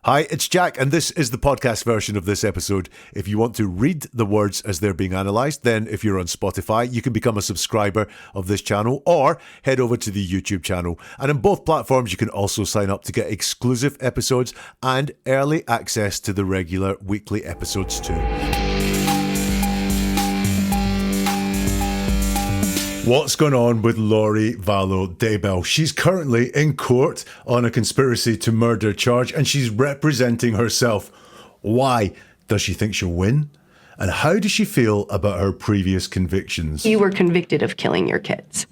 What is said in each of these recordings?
Hi, it's Jack, and this is the podcast version of this episode. If you want to read the words as they're being analysed, then if you're on Spotify, you can become a subscriber of this channel or head over to the YouTube channel. And on both platforms, you can also sign up to get exclusive episodes and early access to the regular weekly episodes too. What's going on with Lori Vallow Daybell? She's currently in court on a conspiracy to murder charge and she's representing herself. Why? Does she think she'll win? And how does she feel about her previous convictions? You were convicted of killing your kids.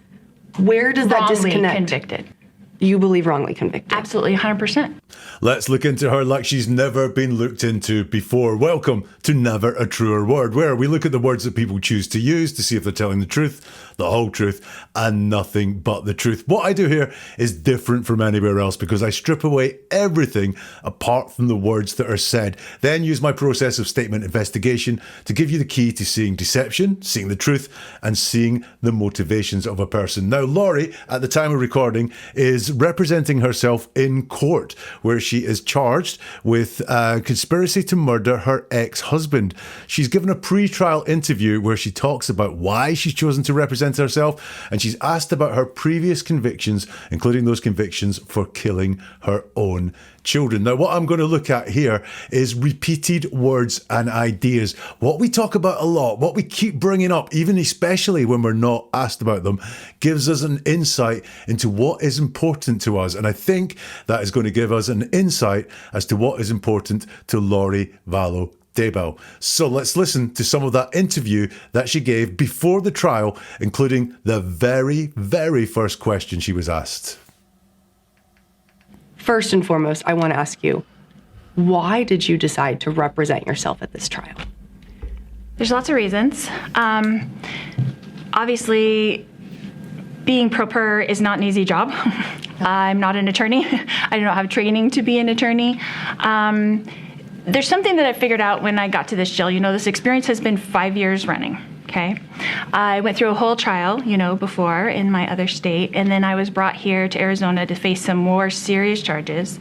Where does that disconnect? Convicted. You believe wrongly convicted? Absolutely, 100%. Let's look into her like she's never been looked into before. Welcome to Never a Truer Word, where we look at the words that people choose to use to see if they're telling the truth, the whole truth, and nothing but the truth. What I do here is different from anywhere else because I strip away everything apart from the words that are said, then use my process of statement investigation to give you the key to seeing deception, seeing the truth, and seeing the motivations of a person. Now, Lori, at the time of recording, is representing herself in court, where she is charged with conspiracy to murder her ex-husband. She's given a pre-trial interview where she talks about why she's chosen to represent herself, and she's asked about her previous convictions, including those convictions for killing her own children. Now, what I'm going to look at here is repeated words and ideas. What we talk about a lot, what we keep bringing up, even especially when we're not asked about them, gives us an insight into what is important to us. And I think that is going to give us an insight as to what is important to Lori Vallow Daybell. So let's listen to some of that interview that she gave before the trial, including the very, very first question she was asked. First and foremost, I want to ask you, why did you decide to represent yourself at this trial? There's lots of reasons. Obviously, being pro per is not an easy job. I'm not an attorney. I do not have training to be an attorney. There's something that I figured out when I got to this jail. You know, this experience has been 5 years running. Okay. I went through a whole trial, before in my other state, and then I was brought here to Arizona to face some more serious charges.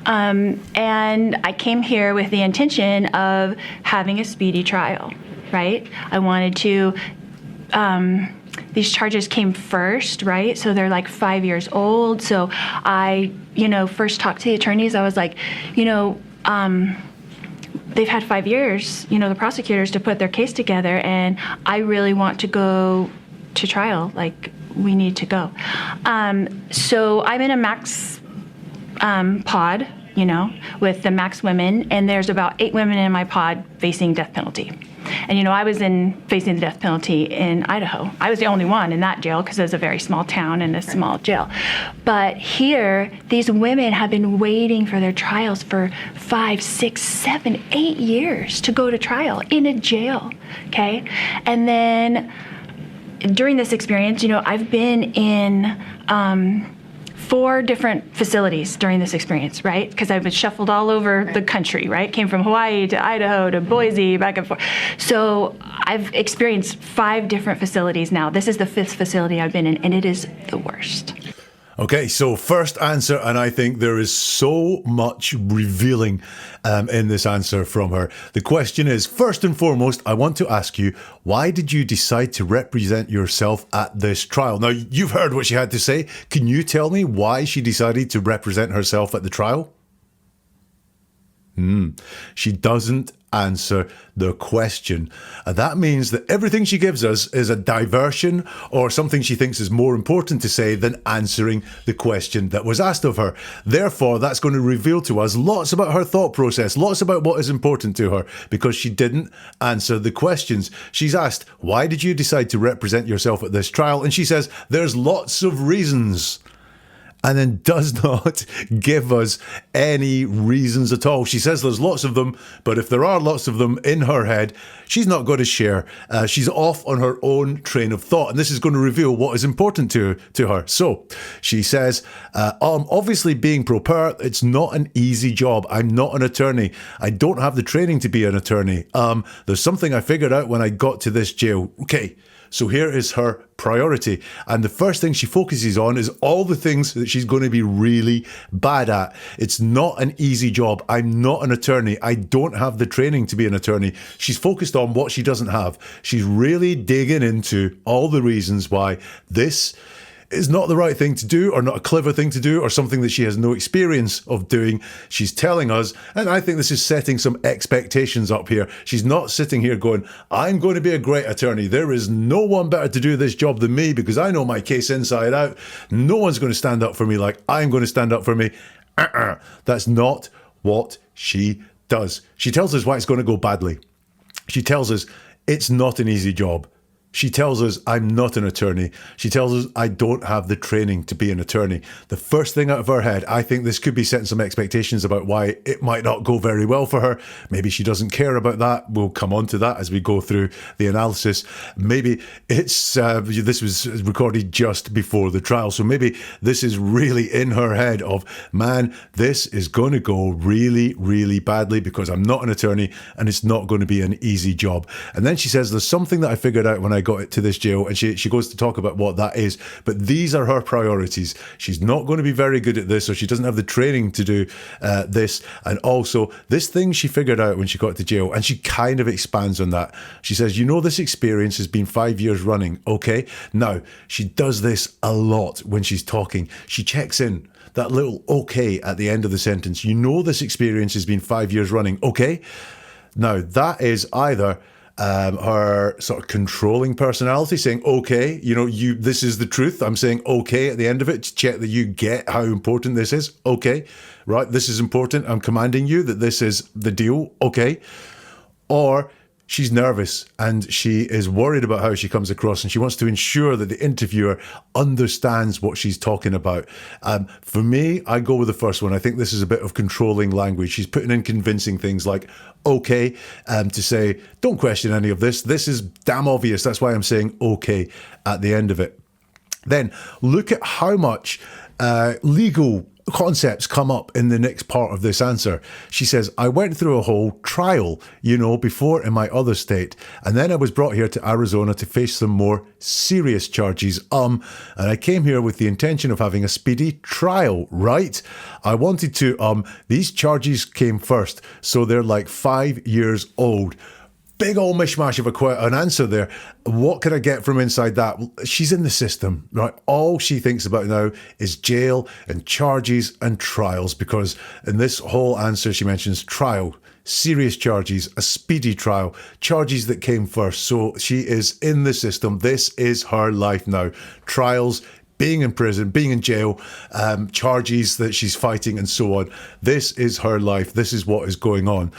And I came here with the intention of having a speedy trial, right? I wanted to, these charges came first, right? So they're like 5 years old. So I, first talked to the attorneys. I was like, they've had 5 years, the prosecutors, to put their case together, and I really want to go to trial. Like, we need to go. So I'm in a max pod, with the max women, and there's about 8 women in my pod facing death penalty. And, I was facing the death penalty in Idaho. I was the only one in that jail because it was a very small town and a small jail. But here, these women have been waiting for their trials for 5, 6, 7, 8 years to go to trial in a jail, okay? And then during this experience, I've been in 4 different facilities during this experience, right? Because I've been shuffled all over the country, right? Came from Hawaii to Idaho to Boise, back and forth. So I've experienced 5 different facilities now. This is the 5th facility I've been in, and it is the worst. Okay, so first answer, and I think there is so much revealing in this answer from her. The question is, first and foremost, I want to ask you, why did you decide to represent yourself at this trial? Now, you've heard what she had to say. Can you tell me why she decided to represent herself at the trial? She doesn't answer the question. And that means that everything she gives us is a diversion or something she thinks is more important to say than answering the question that was asked of her. Therefore, that's going to reveal to us lots about her thought process, lots about what is important to her, because she didn't answer the questions. She's asked, why did you decide to represent yourself at this trial? And she says, there's lots of reasons. And then does not give us any reasons at all. She says there's lots of them, but if there are lots of them in her head, she's not going to share. She's off on her own train of thought, and this is going to reveal what is important to her. So she says, obviously being pro per, it's not an easy job. I'm not an attorney. I don't have the training to be an attorney. There's something I figured out when I got to this jail. Okay. So here is her priority. And the first thing she focuses on is all the things that she's going to be really bad at. It's not an easy job. I'm not an attorney. I don't have the training to be an attorney. She's focused on what she doesn't have. She's really digging into all the reasons why this is not the right thing to do, or not a clever thing to do, or something that she has no experience of doing. She's telling us, and I think this is setting some expectations up here. She's not sitting here going, I'm going to be a great attorney. There is no one better to do this job than me because I know my case inside out. No one's going to stand up for me like I'm going to stand up for me. That's not what she does. She tells us why it's going to go badly. She tells us it's not an easy job. She tells us I'm not an attorney. She tells us I don't have the training to be an attorney. The first thing out of her head, I think this could be setting some expectations about why it might not go very well for her. Maybe she doesn't care about that. We'll come on to that as we go through the analysis. Maybe it's this was recorded just before the trial. So maybe this is really in her head of, man, this is going to go really, really badly because I'm not an attorney and it's not going to be an easy job. And then she says, there's something that I figured out when I got it to this jail, and she goes to talk about what that is, but these are her priorities. She's not going to be very good at this, or she doesn't have the training to do this, and also this thing she figured out when she got to jail, and she kind of expands on that. She says, this experience has been 5 years running, okay? Now, she does this a lot when she's talking. She checks in that little okay at the end of the sentence. This experience has been 5 years running, okay? Now, that is either her sort of controlling personality saying, okay, this is the truth. I'm saying okay at the end of it to check that you get how important this is. Okay, right, this is important. I'm commanding you that this is the deal. Okay. Or she's nervous and she is worried about how she comes across, and she wants to ensure that the interviewer understands what she's talking about. For me, I go with the first one. I think this is a bit of controlling language. She's putting in convincing things like, okay, to say, don't question any of this. This is damn obvious. That's why I'm saying okay at the end of it. Then look at how much legal concepts come up in the next part of this answer. She says, I went through a whole trial, before in my other state, and then I was brought here to Arizona to face some more serious charges. And I came here with the intention of having a speedy trial, right? I wanted to, these charges came first, so they're like 5 years old. Big old mishmash of an answer there. What can I get from inside that? She's in the system, right? All she thinks about now is jail and charges and trials, because in this whole answer she mentions trial, serious charges, a speedy trial, charges that came first. So she is in the system. This is her life now. Trials, being in prison, being in jail, charges that she's fighting and so on. This is her life. This is what is going on.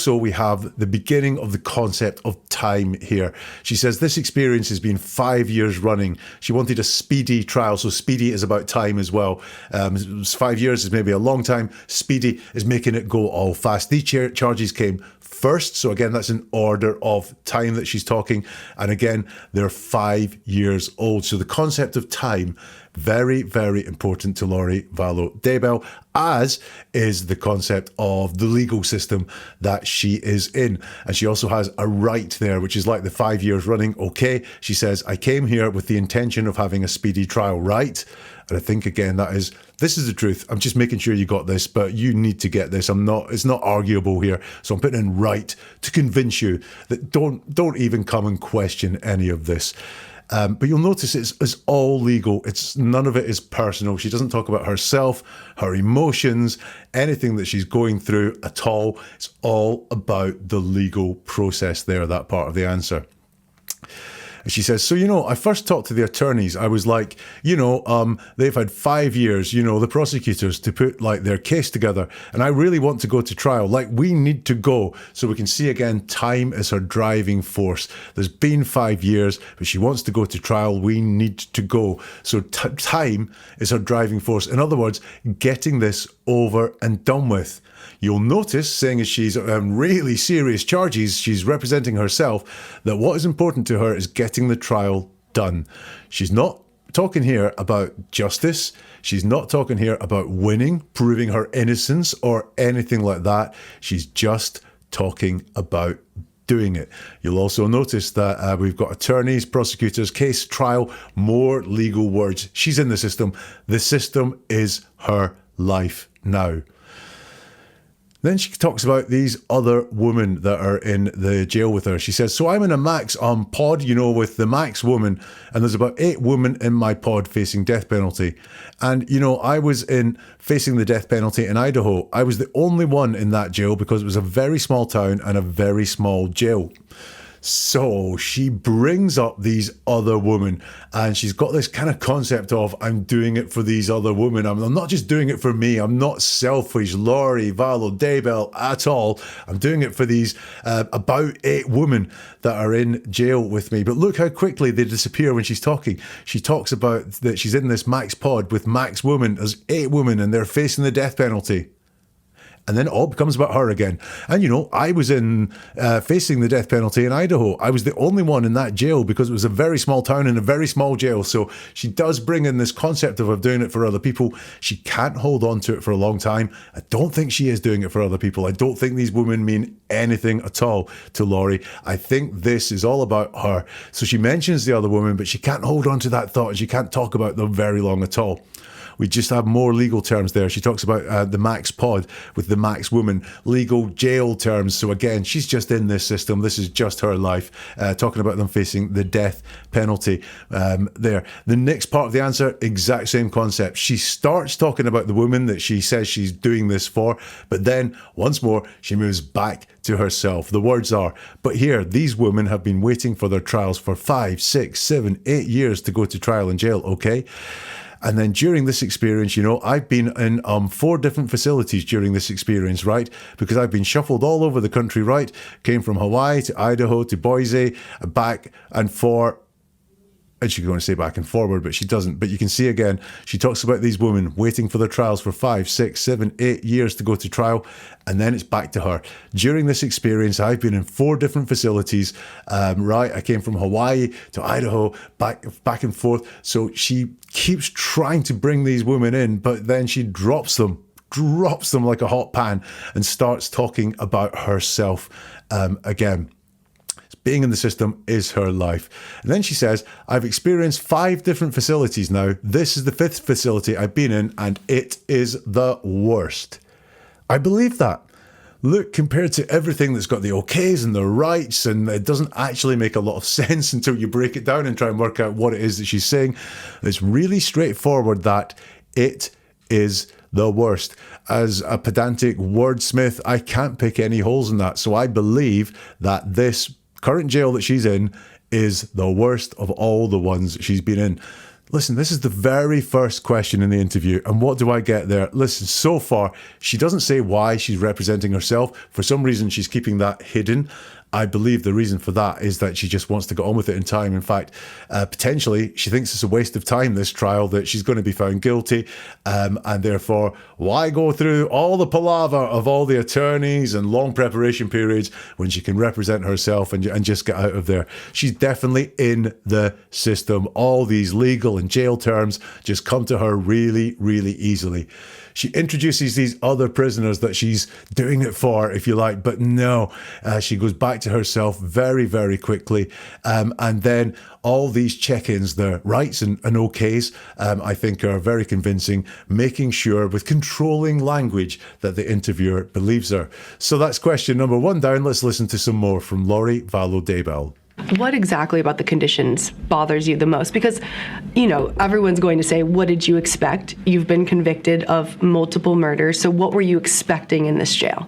We have the beginning of the concept of time here. She says this experience has been 5 years running. She wanted a speedy trial. So speedy is about time as well. 5 years is maybe a long time. Speedy is making it go all fast. These charges came first. So again, that's an order of time that she's talking. And again, they're 5 years old. So the concept of time, very, very important to Lori Vallow Daybell, as is the concept of the legal system that she is in. And she also has a right there, which is like the 5 years running. Okay. She says, I came here with the intention of having a speedy trial, right? And I think, again, this is the truth. I'm just making sure you got this, but you need to get this. It's not arguable here. So I'm putting in right to convince you that don't even come and question any of this. But you'll notice it's all legal. None of it is personal. She doesn't talk about herself, her emotions, anything that she's going through at all. It's all about the legal process there, that part of the answer. And she says, so, I first talked to the attorneys. I was like, they've had 5 years, the prosecutors, to put like their case together. And I really want to go to trial. Like, we need to go. So we can see again, time is her driving force. There's been 5 years, but she wants to go to trial. We need to go. So time is her driving force. In other words, getting this over and done with. You'll notice, saying as she's really serious charges, she's representing herself, that what is important to her is getting the trial done. She's not talking here about justice. She's not talking here about winning, proving her innocence or anything like that. She's just talking about doing it. You'll also notice that we've got attorneys, prosecutors, case, trial, more legal words. She's in the system. The system is her life now. Then she talks about these other women that are in the jail with her. She says, so I'm in a max pod, with the max woman, and there's about 8 women in my pod facing death penalty. And, I was in facing the death penalty in Idaho. I was the only one in that jail because it was a very small town and a very small jail. So she brings up these other women, and she's got this kind of concept of, I'm doing it for these other women. I'm not just doing it for me. I'm not selfish, Lori Vallow Daybell at all. I'm doing it for these about 8 women that are in jail with me. But look how quickly they disappear when she's talking. She talks about that she's in this max pod with max women. There's 8 women and they're facing the death penalty. And then it all becomes about her again. And, I was in facing the death penalty in Idaho. I was the only one in that jail because it was a very small town and a very small jail. So she does bring in this concept of doing it for other people. She can't hold on to it for a long time. I don't think she is doing it for other people. I don't think these women mean anything at all to Lori. I think this is all about her. So she mentions the other woman, but she can't hold on to that thought, and she can't talk about them very long at all. We just have more legal terms there. She talks about the max pod with the max woman, legal jail terms. So again, she's just in this system. This is just her life, talking about them facing the death penalty there. The next part of the answer, exact same concept. She starts talking about the woman that she says she's doing this for, but then once more, she moves back to herself. The words are, but here, these women have been waiting for their trials for 5, 6, 7, 8 years to go to trial in jail, okay? And then during this experience, I've been in 4 different facilities during this experience, right? Because I've been shuffled all over the country, right? Came from Hawaii to Idaho to Boise, back and forth. And she's going to say back and forward, but she doesn't. But you can see again, she talks about these women waiting for their trials for 5, 6, 7, 8 years to go to trial. And then it's back to her. During this experience, I've been in 4 different facilities, right? I came from Hawaii to Idaho, back and forth. So she keeps trying to bring these women in, but then she drops them like a hot pan and starts talking about herself again. Being in the system is her life. And then she says, I've experienced 5 different facilities now. This is the 5th facility I've been in, and it is the worst. I believe that. Look, compared to everything that's got the okays and the rights, and it doesn't actually make a lot of sense until you break it down and try and work out what it is that she's saying. It's really straightforward that it is the worst. As a pedantic wordsmith, I can't pick any holes in that. So I believe that this current jail that she's in is the worst of all the ones she's been in. Listen, this is the very first question in the interview. And what do I get there? Listen, so far, she doesn't say why she's representing herself. For some reason, she's keeping that hidden. I believe the reason for that is that she just wants to get on with it in time. In fact, potentially, she thinks it's a waste of time, this trial, that she's going to be found guilty. And therefore, why go through all the palaver of all the attorneys and long preparation periods when she can represent herself and just get out of there? She's definitely in the system. All these legal and jail terms just come to her really, really easily. She introduces these other prisoners that she's doing it for, if you like, but no, she goes back to herself very, very quickly. And then all these check-ins, the rights and okays, I think are very convincing, making sure with controlling language that the interviewer believes her. So that's question number 1 down. Let's listen to some more from Lori Vallow Daybell. What exactly about the conditions bothers you the most? Because, everyone's going to say, what did you expect? You've been convicted of multiple murders. So what were you expecting in this jail?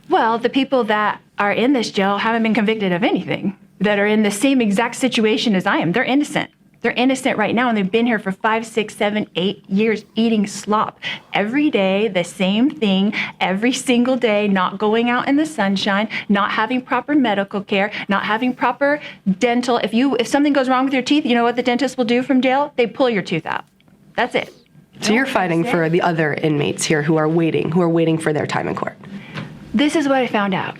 Well, the people that are in this jail haven't been convicted of anything, that are in the same exact situation as I am. They're innocent. They're innocent right now, and they've been here for 5, 6, 7, 8 years eating slop. Every day, the same thing, every single day, not going out in the sunshine, not having proper medical care, not having proper dental. If something goes wrong with your teeth, you know what the dentist will do from jail? They pull your tooth out. That's it. So you're fighting for the other inmates here who are waiting for their time in court. This is what I found out.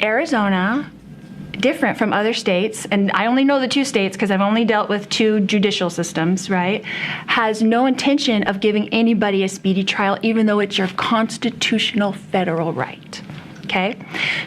Arizona, different from other states, and I only know the 2 states because I've only dealt with 2 judicial systems, right, has no intention of giving anybody a speedy trial, even though it's your constitutional federal right, okay?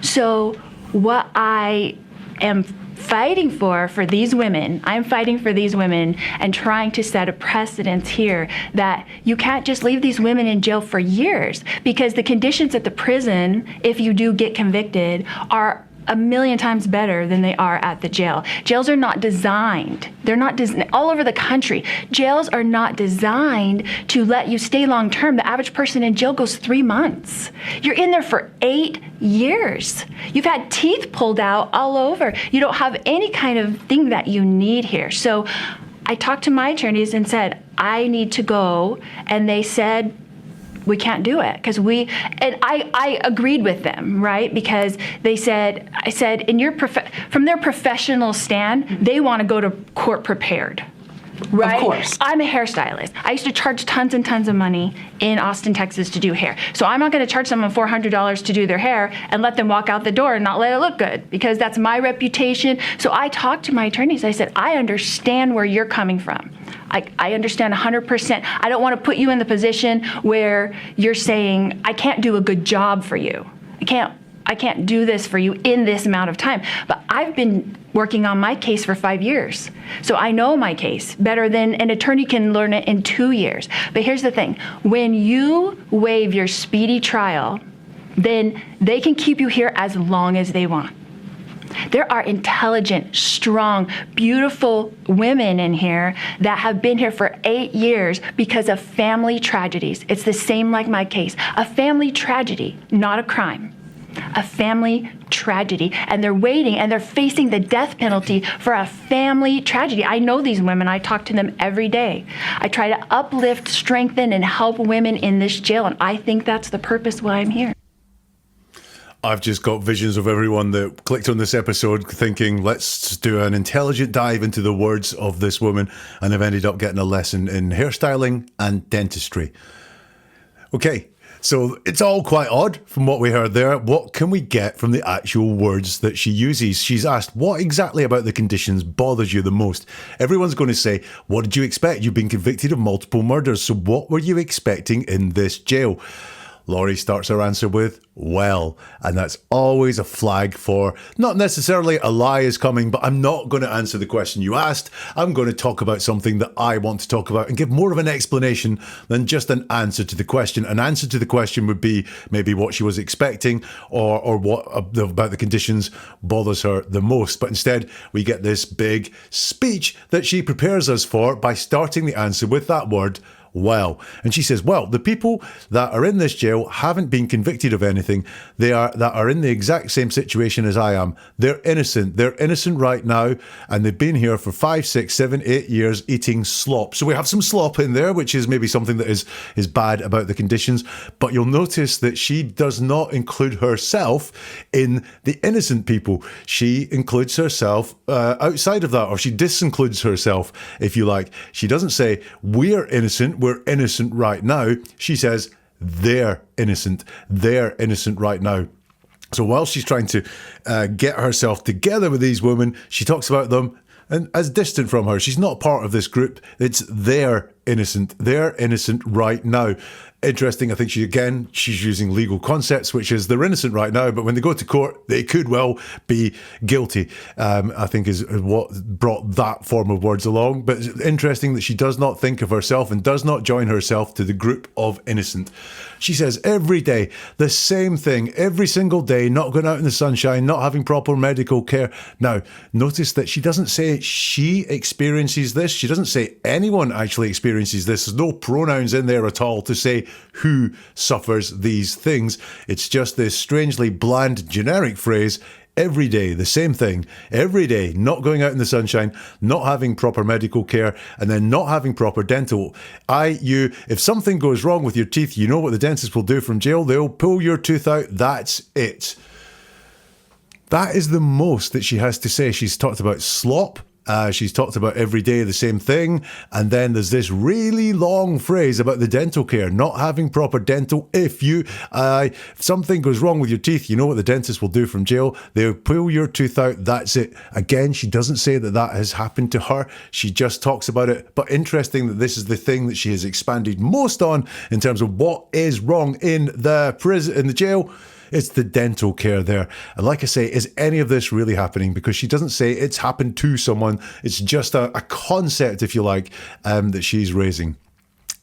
So what I am fighting for these women, I'm fighting for these women and trying to set a precedence here that you can't just leave these women in jail for years, because the conditions at the prison, if you do get convicted, are a million times better than they are at the jail. Jails are not designed. They're not all over the country. Jails are not designed to let you stay long term. The average person in jail goes 3 months. You're in there for 8 years. You've had teeth pulled out all over. You don't have any kind of thing that you need here. So I talked to my attorneys and said, I need to go. And they said, we can't do it, because I agreed with them, right? Because I said, from their professional stand, they want to go to court prepared. Right? Of course. I'm a hairstylist. I used to charge tons and tons of money in Austin, Texas to do hair. So I'm not going to charge someone $400 to do their hair and let them walk out the door and not let it look good, because that's my reputation. So I talked to my attorneys. I said, I understand where you're coming from. I understand 100%. I don't want to put you in the position where you're saying, I can't do a good job for you. I can't do this for you in this amount of time. But I've been working on my case for 5 years. So I know my case better than an attorney can learn it in 2 years. But here's the thing. When you waive your speedy trial, then they can keep you here as long as they want. There are intelligent, strong, beautiful women in here that have been here for 8 years because of family tragedies. It's the same like my case. A family tragedy, not a crime. A family tragedy. And they're waiting and they're facing the death penalty for a family tragedy. I know these women. I talk to them every day. I try to uplift, strengthen, and help women in this jail. And I think that's the purpose why I'm here. I've just got visions of everyone that clicked on this episode thinking, let's do an intelligent dive into the words of this woman, and I've ended up getting a lesson in hairstyling and dentistry. Okay, so it's all quite odd from what we heard there. What can we get from the actual words that she uses? She's asked, what exactly about the conditions bothers you the most? Everyone's going to say, what did you expect? You've been convicted of multiple murders, so what were you expecting in this jail? Lori starts her answer with, well, and that's always a flag for not necessarily a lie is coming, but I'm not going to answer the question you asked. I'm going to talk about something that I want to talk about and give more of an explanation than just an answer to the question. An answer to the question would be maybe what she was expecting or what about the conditions bothers her the most. But instead, we get this big speech that she prepares us for by starting the answer with that word, well. And she says, well, the people that are in this jail haven't been convicted of anything. That are in the exact same situation as I am. They're innocent. They're innocent right now. And they've been here for 5, 6, 7, 8 years eating slop. So we have some slop in there, which is maybe something that is bad about the conditions. But you'll notice that she does not include herself in the innocent people. She includes herself outside of that, or she disincludes herself, if you like. She doesn't say, we're innocent right now. She says, they're innocent right now. So while she's trying to get herself together with these women, she talks about them and as distant from her. She's not part of this group. It's they're innocent right now. Interesting. I think she's using legal concepts, which is they're innocent right now, but when they go to court, they could well be guilty, I think is what brought that form of words along. But it's interesting that she does not think of herself and does not join herself to the group of innocent. She says every day, the same thing, every single day, not going out in the sunshine, not having proper medical care. Now, notice that she doesn't say she experiences this. She doesn't say anyone actually experiences this. There's no pronouns in there at all to say who suffers these things. It's just this strangely bland, generic phrase. Every day, the same thing. Every day, not going out in the sunshine, not having proper medical care, and then not having proper dental. If something goes wrong with your teeth, you know what the dentist will do from jail? They'll pull your tooth out. That's it. That is the most that she has to say. She's talked about slop. She's talked about every day the same thing. And then there's this really long phrase about the dental care, not having proper dental. If something goes wrong with your teeth, you know what the dentist will do from jail? They'll pull your tooth out. That's it. Again, she doesn't say that has happened to her. She just talks about it. But interesting that this is the thing that she has expanded most on in terms of what is wrong in the prison, in the jail. It's the dental care there. And like I say, is any of this really happening? Because she doesn't say it's happened to someone. It's just a concept, if you like, that she's raising.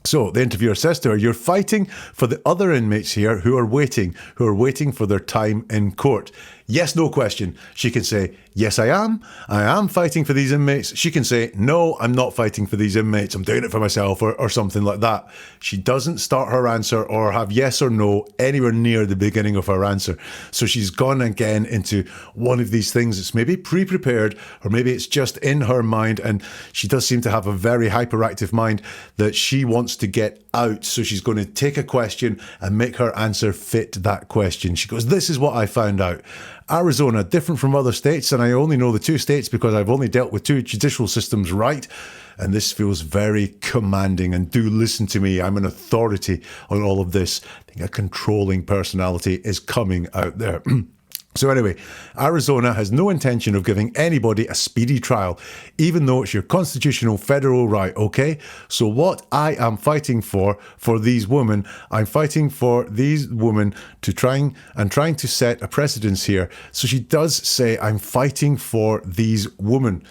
So the interviewer says to her, you're fighting for the other inmates here who are waiting for their time in court. Yes, no question. She can say, yes, I am fighting for these inmates. She can say, no, I'm not fighting for these inmates. I'm doing it for myself or something like that. She doesn't start her answer or have yes or no anywhere near the beginning of her answer. So she's gone again into one of these things that's maybe pre-prepared, or maybe it's just in her mind. And she does seem to have a very hyperactive mind that she wants to get out. So she's going to take a question and make her answer fit that question. She goes, this is what I found out. Arizona, different from other states, and I only know the two states because I've only dealt with two judicial systems, right? And this feels very commanding, and do listen to me. I'm an authority on all of this. I think a controlling personality is coming out there. So anyway, Arizona has no intention of giving anybody a speedy trial, even though it's your constitutional federal right, okay? So what I am fighting for these women, I'm fighting for these women to trying to set a precedence here. So she does say, I'm fighting for these women.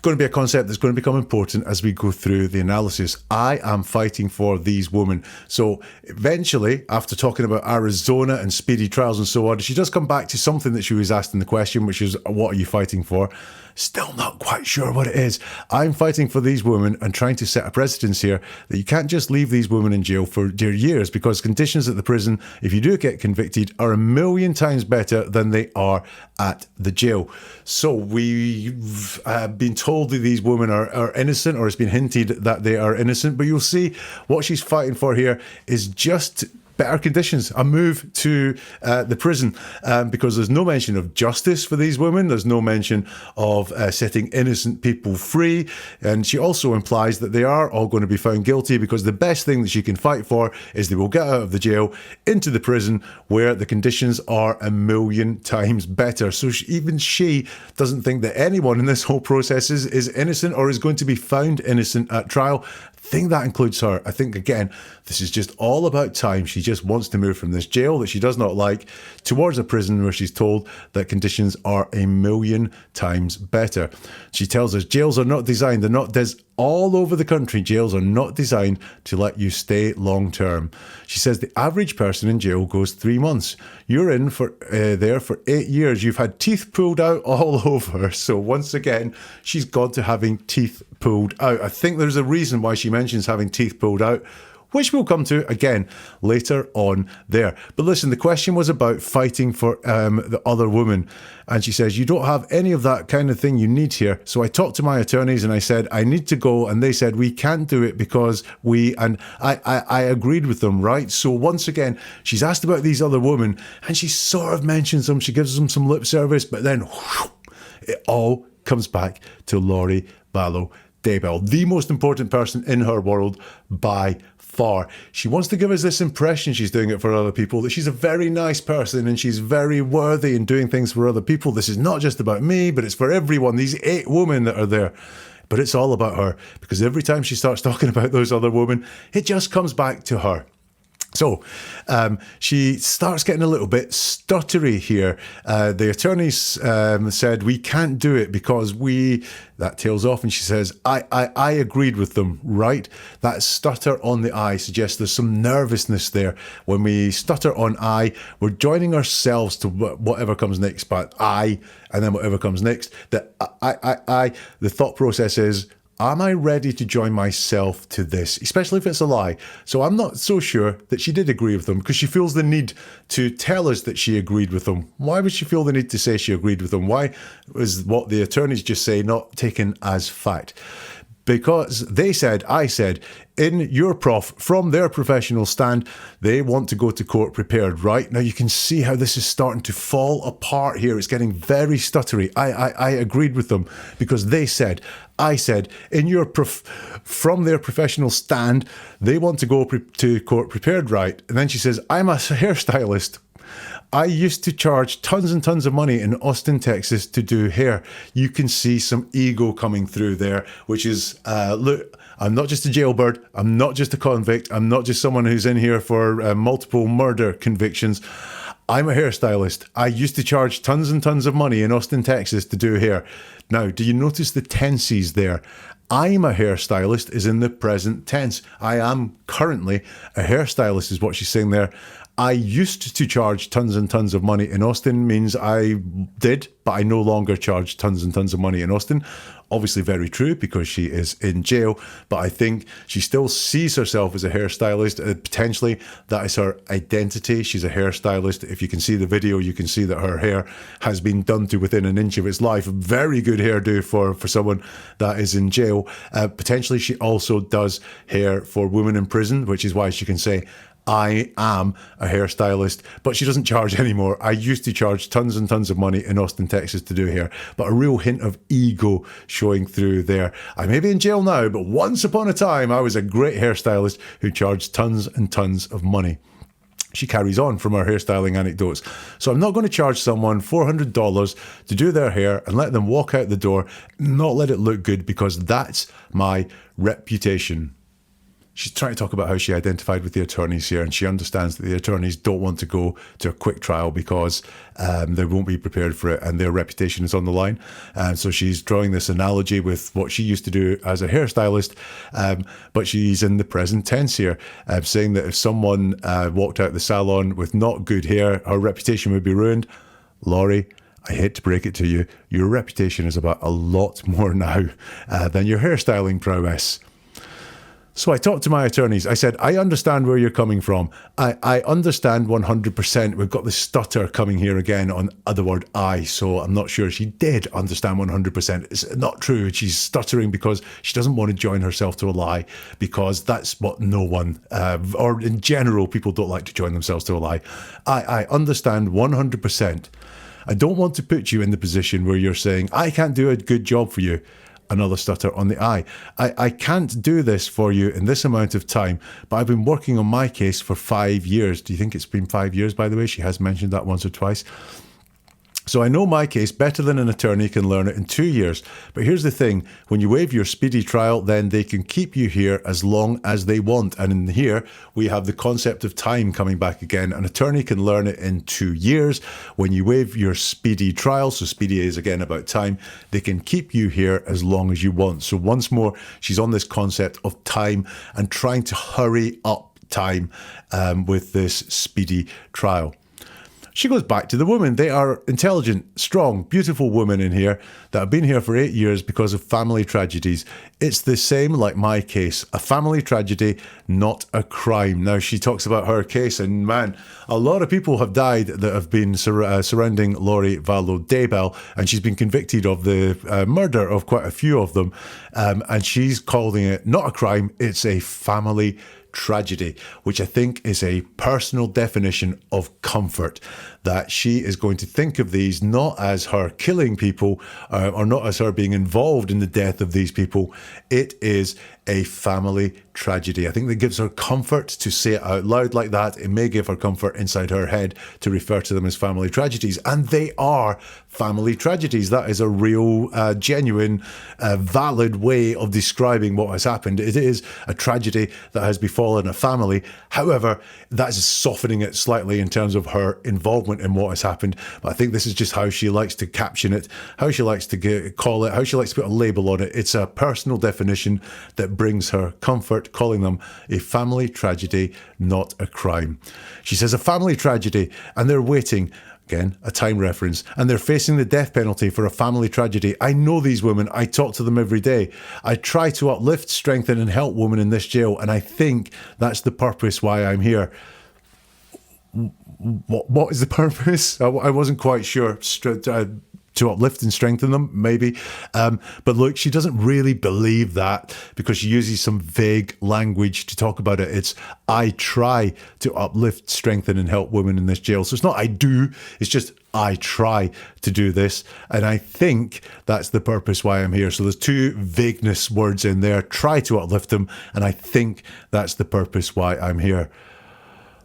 Going to be a concept that's going to become important as we go through the analysis. I am fighting for these women. So eventually, after talking about Arizona and speedy trials and so on, she does come back to something that she was asked in the question, which is, what are you fighting for? Still not quite sure what it is. I'm fighting for these women and trying to set a precedence here that you can't just leave these women in jail for dear years, because conditions at the prison, if you do get convicted, are a million times better than they are at the jail. So we've been told that these women are innocent, or it's been hinted that they are innocent, but you'll see what she's fighting for here is just better conditions, a move to the prison, because there's no mention of justice for these women. There's no mention of setting innocent people free. And she also implies that they are all going to be found guilty, because the best thing that she can fight for is they will get out of the jail into the prison where the conditions are a million times better. So even she doesn't think that anyone in this whole process is innocent or is going to be found innocent at trial. I think that includes her. I think, again, this is just all about time. She just wants to move from this jail that she does not like towards a prison where she's told that conditions are a million times better. She tells us jails are not designed, they're not all over the country, jails are not designed to let you stay long term. She says the average person in jail goes 3 months. You're in for there for 8 years. You've had teeth pulled out all over. So once again, she's gone to having teeth pulled out. I think there's a reason why she mentions having teeth pulled out, which we'll come to again later on there. But listen, the question was about fighting for the other woman. And she says, you don't have any of that kind of thing you need here. So I talked to my attorneys and I said, I need to go. And they said, we can't do it because I agreed with them, right? So once again, she's asked about these other women and she sort of mentions them. She gives them some lip service, but then whoosh, it all comes back to Lori Vallow Daybell, the most important person in her world by far. She wants to give us this impression she's doing it for other people, that she's a very nice person and she's very worthy in doing things for other people. This is not just about me, but it's for everyone, these 8 women that are there. But it's all about her, because every time she starts talking about those other women, it just comes back to her. So she starts getting a little bit stuttery here. The attorneys said, we can't do it because that tails off, and she says, I agreed with them, right? That stutter on the I suggests there's some nervousness there. When we stutter on I, we're joining ourselves to whatever comes next, but I, and then whatever comes next. The thought process is, am I ready to join myself to this, especially if it's a lie? So I'm not so sure that she did agree with them, because she feels the need to tell us that she agreed with them. Why would she feel the need to say she agreed with them? Why was what the attorneys just say not taken as fact? Because they said, I said, from their professional stand, they want to go to court prepared, right? Now you can see how this is starting to fall apart here. It's getting very stuttery. I agreed with them because they said, I said, from their professional stand, they want to go to court prepared, right? And then she says, I'm a hairstylist. I used to charge tons and tons of money in Austin, Texas to do hair. You can see some ego coming through there, which is, look, I'm not just a jailbird. I'm not just a convict. I'm not just someone who's in here for multiple murder convictions. I'm a hairstylist. I used to charge tons and tons of money in Austin, Texas to do hair. Now, do you notice the tenses there? I'm a hairstylist is in the present tense. I am currently a hairstylist is what she's saying there. I used to charge tons and tons of money in Austin means I did, but I no longer charge tons and tons of money in Austin. Obviously very true because she is in jail, but I think she still sees herself as a hairstylist. Potentially that is her identity. She's a hairstylist. If you can see the video, you can see that her hair has been done to within an inch of its life. Very good hairdo for someone that is in jail. Potentially she also does hair for women in prison, which is why she can say, I am a hairstylist, but she doesn't charge anymore. I used to charge tons and tons of money in Austin, Texas to do hair, but a real hint of ego showing through there. I may be in jail now, but once upon a time, I was a great hairstylist who charged tons and tons of money. She carries on from her hairstyling anecdotes. So I'm not going to charge someone $400 to do their hair and let them walk out the door, not let it look good, because that's my reputation. She's trying to talk about how she identified with the attorneys here, and she understands that the attorneys don't want to go to a quick trial because they won't be prepared for it and their reputation is on the line. And so she's drawing this analogy with what she used to do as a hairstylist, but she's in the present tense here, saying that if someone walked out the salon with not good hair, her reputation would be ruined. Lori, I hate to break it to you, your reputation is about a lot more now than your hairstyling prowess. So I talked to my attorneys. I said, I understand where you're coming from. I understand 100%. We've got the stutter coming here again on the word I, so I'm not sure she did understand 100%. It's not true. She's stuttering because she doesn't want to join herself to a lie, because that's what no one, or in general, people don't like to join themselves to a lie. I understand 100%. I don't want to put you in the position where you're saying, I can't do a good job for you. Another stutter on the I. I can't do this for you in this amount of time, but I've been working on my case for 5 years. Do you think it's been 5 years, by the way? She has mentioned that once or twice. So I know my case better than an attorney can learn it in 2 years. But here's the thing. When you waive your speedy trial, then they can keep you here as long as they want. And in here, we have the concept of time coming back again. An attorney can learn it in 2 years. When you waive your speedy trial, so speedy is again about time, they can keep you here as long as you want. So once more, she's on this concept of time and trying to hurry up time with this speedy trial. She goes back to the women. They are intelligent, strong, beautiful women in here that have been here for 8 years because of family tragedies. It's the same like my case. A family tragedy, not a crime. Now, she talks about her case, and man, a lot of people have died that have been surrounding Lori Vallow Daybell, and she's been convicted of the murder of quite a few of them. And she's calling it not a crime, it's a family tragedy, which I think is a personal definition of comfort, that she is going to think of these not as her killing people or not as her being involved in the death of these people. It is a family tragedy. I think that gives her comfort to say it out loud like that. It may give her comfort inside her head to refer to them as family tragedies. And they are family tragedies. That is a real, genuine, valid way of describing what has happened. It is a tragedy that has befallen a family. However, that is softening it slightly in terms of her involvement in what has happened. But I think this is just how she likes to caption it, how she likes to call it, how she likes to put a label on it. It's a personal definition that brings her comfort, calling them a family tragedy, not a crime. She says a family tragedy, and they're waiting. Again, a time reference. And they're facing the death penalty for a family tragedy. I know these women. I talk to them every day. I try to uplift, strengthen, and help women in this jail. And I think that's the purpose why I'm here. What is the purpose? I wasn't quite sure. To uplift and strengthen them, maybe. But look, she doesn't really believe that because she uses some vague language to talk about it. It's, I try to uplift, strengthen, and help women in this jail. So it's not I do, it's just I try to do this. And I think that's the purpose why I'm here. So there's two vagueness words in there, try to uplift them, and I think that's the purpose why I'm here.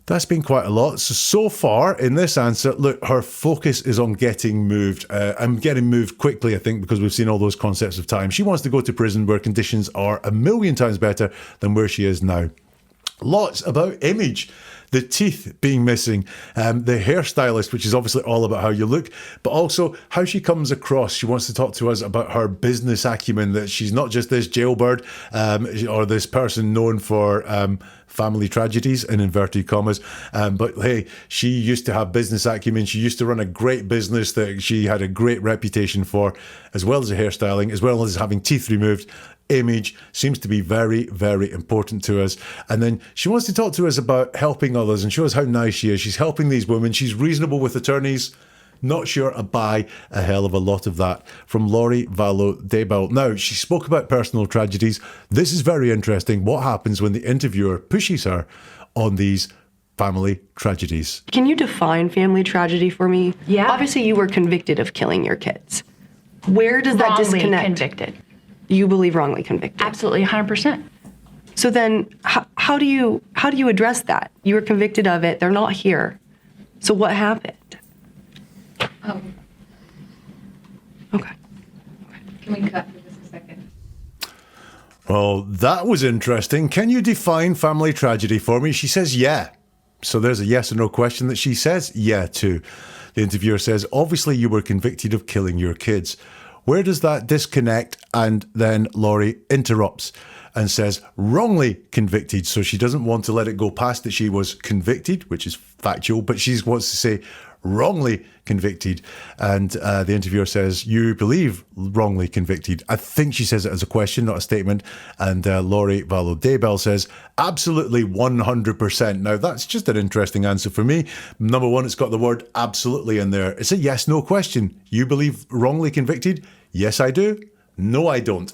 That's been quite a lot. So far in this answer, look, her focus is on getting moved. And getting moved quickly, I think, because we've seen all those concepts of time. She wants to go to prison where conditions are a million times better than where she is now. Lots about image. the teeth being missing, the hairstylist, which is obviously all about how you look, but also how she comes across. She wants to talk to us about her business acumen, that she's not just this jailbird or this person known for family tragedies, in inverted commas. But hey, she used to have business acumen. She used to run a great business that she had a great reputation for, as well as the hairstyling, as well as having teeth removed. Image seems to be very, very important to us. And then she wants to talk to us about helping others and show us how nice she is. She's helping these women. She's reasonable with attorneys. Not sure I buy a hell of a lot of that. From Lori Vallow Daybell. Now, she spoke about personal tragedies. This is very interesting. What happens when the interviewer pushes her on these family tragedies? Can you define family tragedy for me? Yeah. Obviously, you were convicted of killing your kids. Where does that Wrongly disconnect? convicted. You believe wrongly convicted. Absolutely, 100%. So then, how do you address that? You were convicted of it. They're not here. So what happened? Okay. Can we cut for just a second? Well, that was interesting. Can you define family tragedy for me? She says, yeah. So there's a yes or no question that she says yeah to. The interviewer says, obviously you were convicted of killing your kids. Where does that disconnect? And then Lori interrupts and says, wrongly convicted. So she doesn't want to let it go past that she was convicted, which is factual, but she wants to say wrongly convicted. And the interviewer says, you believe wrongly convicted. I think she says it as a question, not a statement. And Lori Vallow Daybell says, absolutely 100%. Now, that's just an interesting answer for me. Number one, it's got the word absolutely in there. It's a yes, no question. You believe wrongly convicted? Yes, I do. No, I don't.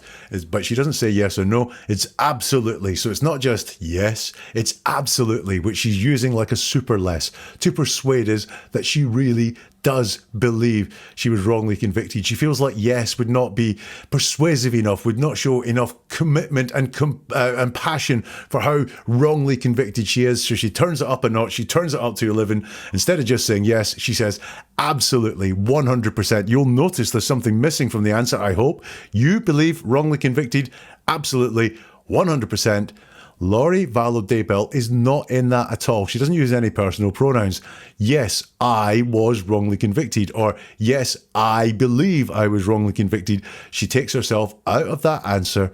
But she doesn't say yes or no. It's absolutely. So it's not just yes, it's absolutely, which she's using like a super less to persuade us that she really does believe she was wrongly convicted. She feels like yes would not be persuasive enough, would not show enough commitment and passion for how wrongly convicted she is. So she turns it up a notch. She turns it up to 11. Instead of just saying yes, she says absolutely 100%. You'll notice there's something missing from the answer, I hope. You believe wrongly convicted? Absolutely 100%. Lori Vallow Daybell is not in that at all. She doesn't use any personal pronouns. Yes, I was wrongly convicted, or yes, I believe I was wrongly convicted. She takes herself out of that answer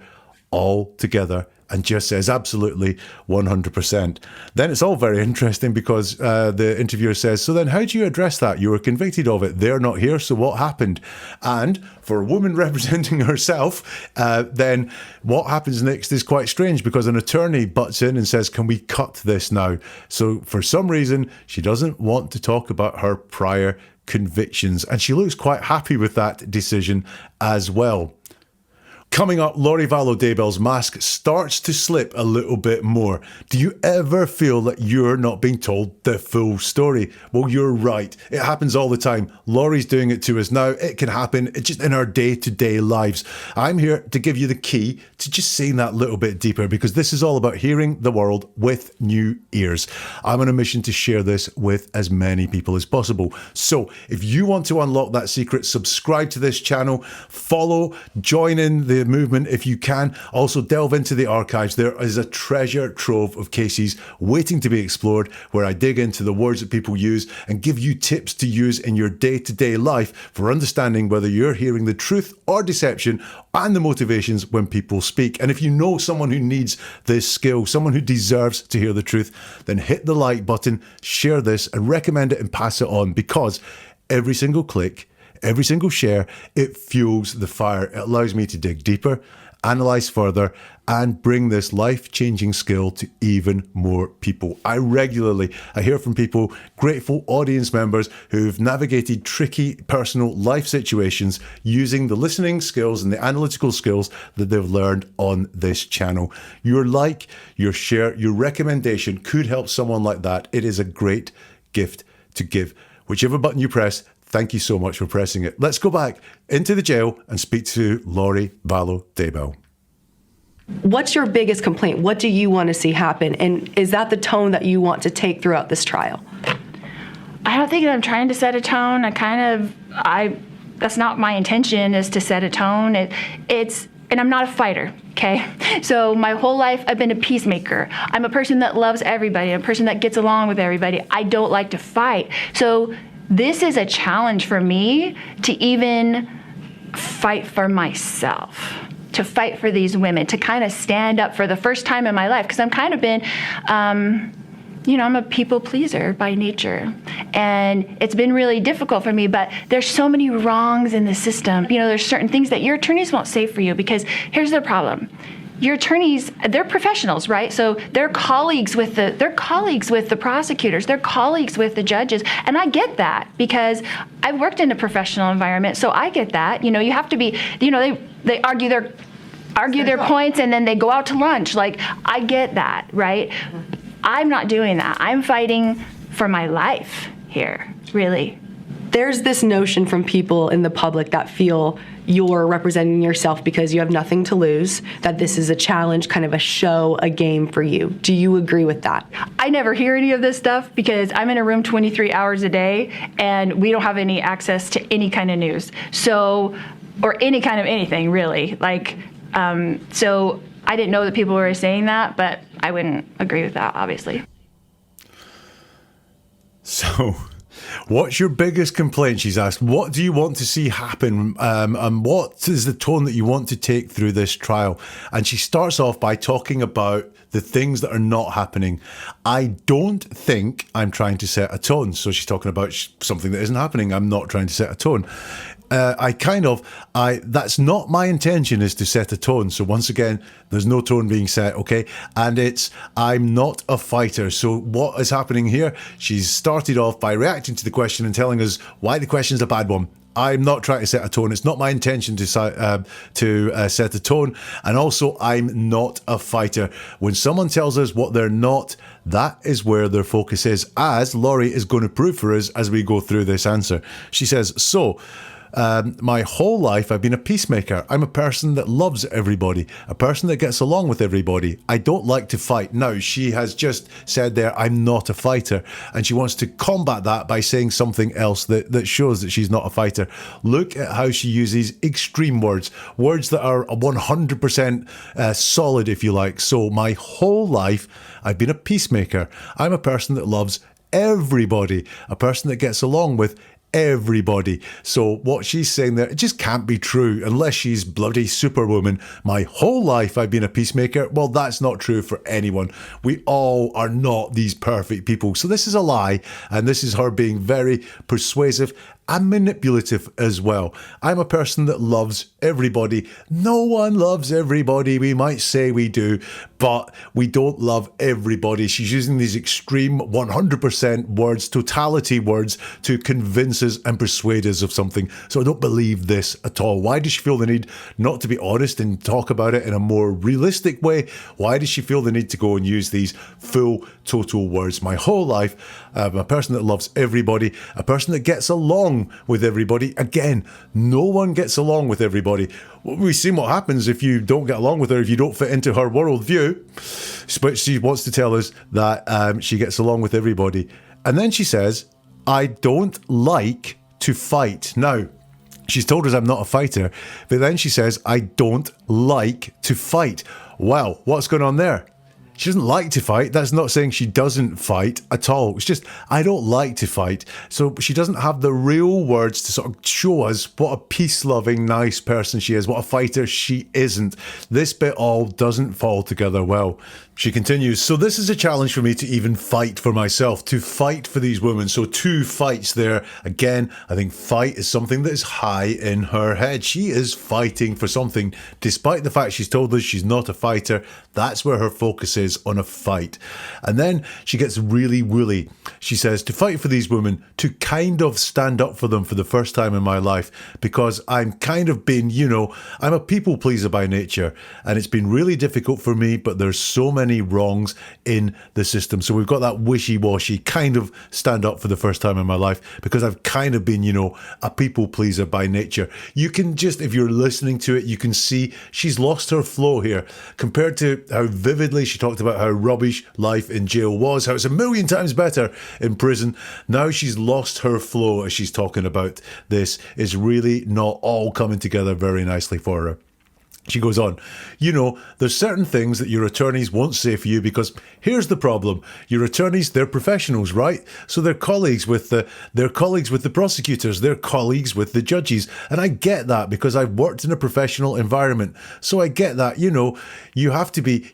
altogether and just says absolutely 100%. Then it's all very interesting because the interviewer says, so then how do you address that? You were convicted of it. They're not here, so what happened? And for a woman representing herself, then what happens next is quite strange because an attorney butts in and says, can we cut this now? So for some reason, she doesn't want to talk about her prior convictions. And she looks quite happy with that decision as well. Coming up, Lori Vallow Daybell's mask starts to slip a little bit more. Do you ever feel that you're not being told the full story? Well, you're right. It happens all the time. Lori's doing it to us now. It can happen just in our day-to-day lives. I'm here to give you the key to just seeing that little bit deeper because this is all about hearing the world with new ears. I'm on a mission to share this with as many people as possible. So if you want to unlock that secret, subscribe to this channel, follow, join in the movement if you can. Also delve into the archives. There is a treasure trove of cases waiting to be explored where I dig into the words that people use and give you tips to use in your day-to-day life for understanding whether you're hearing the truth or deception and the motivations when people speak. And if you know someone who needs this skill, someone who deserves to hear the truth, then hit the like button, share this and recommend it and pass it on because every single click, every single share, it fuels the fire. It allows me to dig deeper, analyze further, and bring this life-changing skill to even more people. I hear from people, grateful audience members who've navigated tricky personal life situations using the listening skills and the analytical skills that they've learned on this channel. Your like, your share, your recommendation could help someone like that. It is a great gift to give. Whichever button you press, thank you so much for pressing it. Let's go back into the jail and speak to Lori Vallow Daybell. What's your biggest complaint? What do you want to see happen? And is that the tone that you want to take throughout this trial? I don't think that I'm trying to set a tone. That's not my intention, is to set a tone. It's and I'm not a fighter, okay? So my whole life, I've been a peacemaker. I'm a person that loves everybody, a person that gets along with everybody. I don't like to fight. So this is a challenge for me to even fight for myself, to fight for these women, to kind of stand up for the first time in my life, because I'm kind of been, I'm a people pleaser by nature. And it's been really difficult for me, but there's so many wrongs in the system. There's certain things that your attorneys won't say for you, because here's the problem. Your attorneys, they're professionals, right? So they're colleagues with the prosecutors, they're colleagues with the judges. And I get that, because I've worked in a professional environment, so I get that. You have to be, they argue their points, and then they go out to lunch. Like, I get that, right? I'm not doing that. I'm fighting for my life here, really. There's this notion from people in the public that feel you're representing yourself because you have nothing to lose, that this is a challenge, kind of a show, a game for you. Do you agree with that? I never hear any of this stuff because I'm in a room 23 hours a day, and we don't have any access to any kind of news. So, or any kind of anything, really. So I didn't know that people were saying that, but I wouldn't agree with that, obviously. So, what's your biggest complaint? She's asked. What do you want to see happen? And what is the tone that you want to take through this trial? And she starts off by talking about the things that are not happening. I don't think I'm trying to set a tone. So she's talking about something that isn't happening. I'm not trying to set a tone. That's not my intention, is to set a tone. So once again, there's no tone being set, okay? And I'm not a fighter. So what is happening here? She's started off by reacting to the question and telling us why the question's a bad one. I'm not trying to set a tone. It's not my intention to set a tone. And also, I'm not a fighter. When someone tells us what they're not, that is where their focus is, as Lori is going to prove for us as we go through this answer. She says, my whole life I've been a peacemaker. I'm a person that loves everybody, a person that gets along with everybody. I don't like to fight. Now, she has just said there, I'm not a fighter, and she wants to combat that by saying something else that shows that she's not a fighter. Look at how she uses extreme words that are 100% solid, if you like. So my whole life I've been a peacemaker. I'm a person that loves everybody, a person that gets along with everybody. So what she's saying there, it just can't be true unless she's bloody superwoman. My whole life I've been a peacemaker. Well, that's not true for anyone. We all are not these perfect people. So this is a lie, and this is her being very persuasive and manipulative as well. I'm a person that loves everybody. No one loves everybody. We might say we do, but we don't love everybody. She's using these extreme 100% words, totality words, to convince us and persuade us of something. So I don't believe this at all. Why does she feel the need not to be honest and talk about it in a more realistic way? Why does she feel the need to go and use these full, total words? My whole life, I'm a person that loves everybody, a person that gets along with everybody. Again, no one gets along with everybody. We've seen what happens if you don't get along with her, if you don't fit into her worldview. But she wants to tell us that she gets along with everybody. And then she says, I don't like to fight. Now, she's told us I'm not a fighter, but then she says, I don't like to fight. Wow, what's going on there? She doesn't like to fight. That's not saying she doesn't fight at all. It's just, I don't like to fight. So she doesn't have the real words to sort of show us what a peace-loving, nice person she is, what a fighter she isn't. This bit all doesn't fall together well. She continues, so this is a challenge for me to even fight for myself, to fight for these women. So 2 fights there. Again, I think fight is something that is high in her head. She is fighting for something. Despite the fact she's told us she's not a fighter, that's where her focus is, on a fight. And then she gets really woolly. She says, to fight for these women, to kind of stand up for them for the first time in my life, because I'm kind of been, I'm a people pleaser by nature, and it's been really difficult for me, but there's so many wrongs in the system. So we've got that wishy-washy kind of stand up for the first time in my life, because I've kind of been, a people pleaser by nature. You can just, if you're listening to it, you can see she's lost her flow here compared to how vividly she talked about how rubbish life in jail was, how it's a million times better in prison. Now she's lost her flow as she's talking about this. It's really not all coming together very nicely for her. She goes on, there's certain things that your attorneys won't say for you because here's the problem. Your attorneys, they're professionals, right? So they're colleagues with the prosecutors, they're colleagues with the judges. And I get that because I've worked in a professional environment. So I get that, you have to be,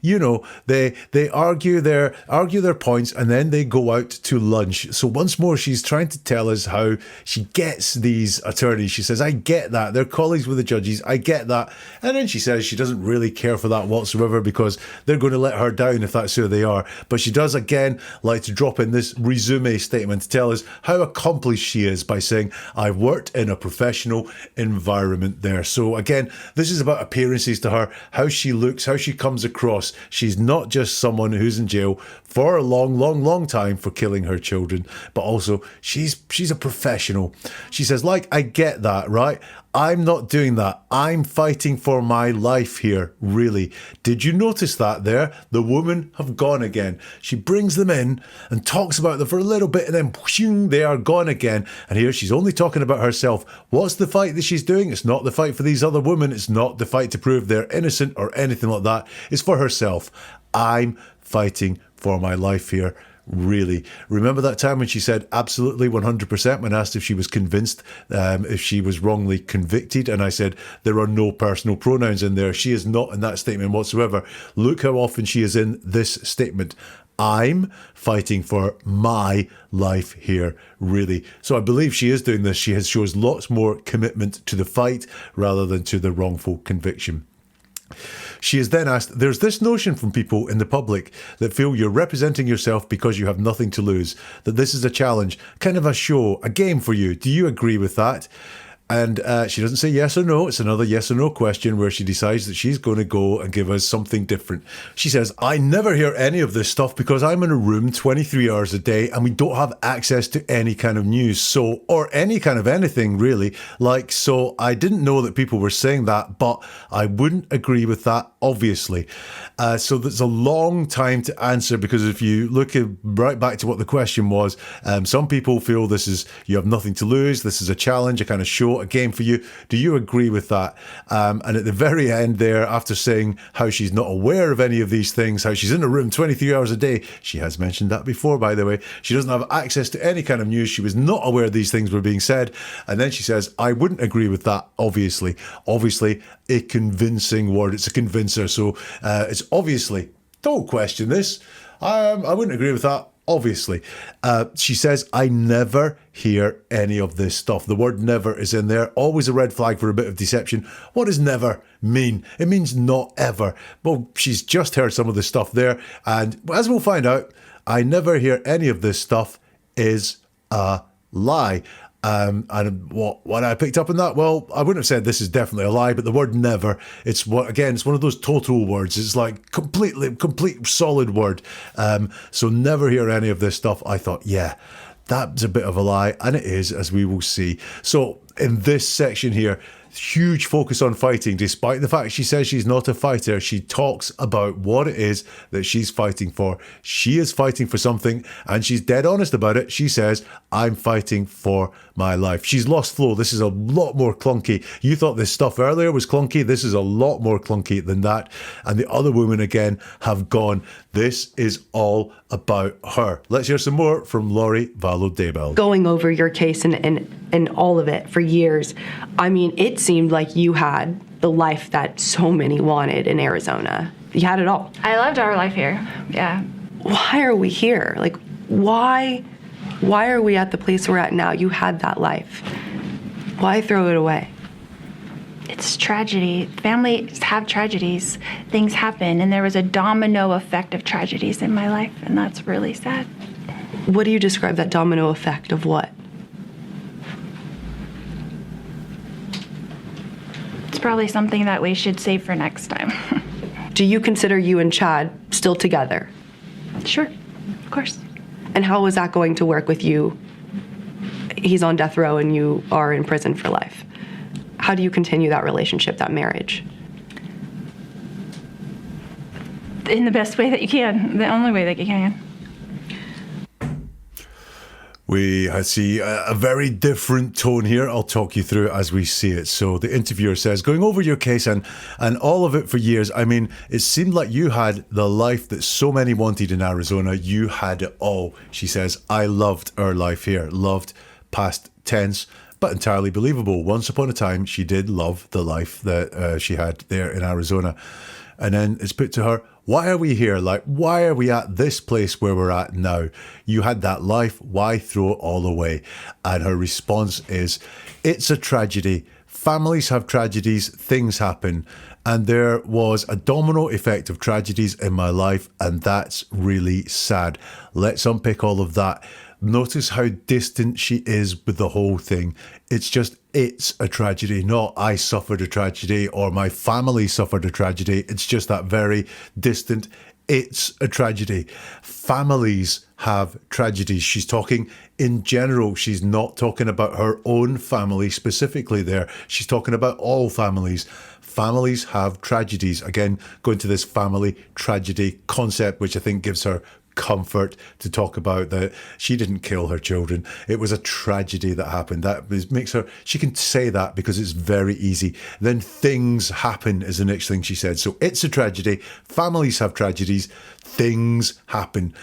they argue their points and then they go out to lunch. So once more, she's trying to tell us how she gets these attorneys. She says, I get that. They're colleagues with the judges. I get that. And then she says she doesn't really care for that whatsoever because they're going to let her down if that's who they are. But she does again like to drop in this resume statement to tell us how accomplished she is by saying, I've worked in a professional environment there. So again, this is about appearances to her, how she looks, how she comes across. She's not just someone who's in jail for a long, long, long time for killing her children, but also she's a professional. She says, I get that, right? I'm not doing that. I'm fighting for my life here, really. Did you notice that there? The women have gone again. She brings them in and talks about them for a little bit and then whooshing, they are gone again. And here she's only talking about herself. What's the fight that she's doing? It's not the fight for these other women. It's not the fight to prove they're innocent or anything like that. It's for herself. I'm fighting for my life here. Really. Remember that time when she said absolutely 100% when asked if she was convinced if she was wrongly convicted? And I said there are no personal pronouns in there. She is not in that statement whatsoever. Look how often she is in this statement. I'm fighting for my life here, really. So I believe she is doing this. She shows lots more commitment to the fight rather than to the wrongful conviction. She is then asked, there's this notion from people in the public that feel you're representing yourself because you have nothing to lose, that this is a challenge, kind of a show, a game for you. Do you agree with that? And she doesn't say yes or no. It's another yes or no question where she decides that she's going to go and give us something different. She says, I never hear any of this stuff because I'm in a room 23 hours a day and we don't have access to any kind of news. So, or any kind of anything really. So I didn't know that people were saying that, but I wouldn't agree with that, obviously. So that's a long time to answer because if you look right back to what the question was, some people feel you have nothing to lose. This is a challenge, a kind of show, a game for you. Do you agree with that? And at the very end there, after saying how she's not aware of any of these things, how she's in a room 23 hours a day, she has mentioned that before, by the way, she doesn't have access to any kind of news. She was not aware these things were being said. And then she says, I wouldn't agree with that, obviously. Obviously, a convincing word. It's a convincer. So it's obviously, don't question this. I wouldn't agree with that. Obviously, she says, I never hear any of this stuff. The word never is in there. Always a red flag for a bit of deception. What does never mean? It means not ever. Well, she's just heard some of the stuff there. And as we'll find out, I never hear any of this stuff is a lie. And what I picked up on that, well, I wouldn't have said this is definitely a lie, but the word never, it's one of those total words. It's like complete solid word. So never hear any of this stuff. I thought, yeah, that's a bit of a lie. And it is, as we will see. So in this section here, huge focus on fighting. Despite the fact she says she's not a fighter, she talks about what it is that she's fighting for. She is fighting for something and she's dead honest about it. She says, I'm fighting for my life. She's lost flow. This is a lot more clunky. You thought this stuff earlier was clunky. This is a lot more clunky than that. And the other women again have gone. This is all about her. Let's hear some more from Lori Vallow Daybell. Going over your case and all of it for years, I mean, it seemed like you had the life that so many wanted in Arizona. You had it all. I loved our life here. Yeah. Why are we here? Why are we at the place we're at now? You had that life. Why throw it away? It's tragedy. Families have tragedies. Things happen, and there was a domino effect of tragedies in my life, and that's really sad. What do you describe that domino effect of what? It's probably something that we should save for next time. Do you consider you and Chad still together? Sure, of course. And how is that going to work with you? He's on death row and you are in prison for life. How do you continue that relationship, that marriage? In the best way that you can, the only way that you can. We see a very different tone here. I'll talk you through it as we see it. So the interviewer says, going over your case and all of it for years, I mean, it seemed like you had the life that so many wanted in Arizona. You had it all. She says, I loved our life here. Loved, past tense, but entirely believable. Once upon a time, she did love the life that she had there in Arizona. And then it's put to her, why are we here? Like, why are we at this place where we're at now? You had that life. Why throw it all away? And her response is, it's a tragedy. Families have tragedies. Things happen. And there was a domino effect of tragedies in my life. And that's really sad. Let's unpick all of that. Notice how distant she is with the whole thing. It's a tragedy, not I suffered a tragedy or my family suffered a tragedy. It's just that very distant, it's a tragedy. Families have tragedies. She's talking in general. She's not talking about her own family specifically there. She's talking about all families. Families have tragedies. Again, going to this family tragedy concept, which I think gives her comfort to talk about that she didn't kill her children. It was a tragedy that happened. Makes her, she can say that because it's very easy. Then things happen is the next thing she said. So it's a tragedy. Families have tragedies. Things happen.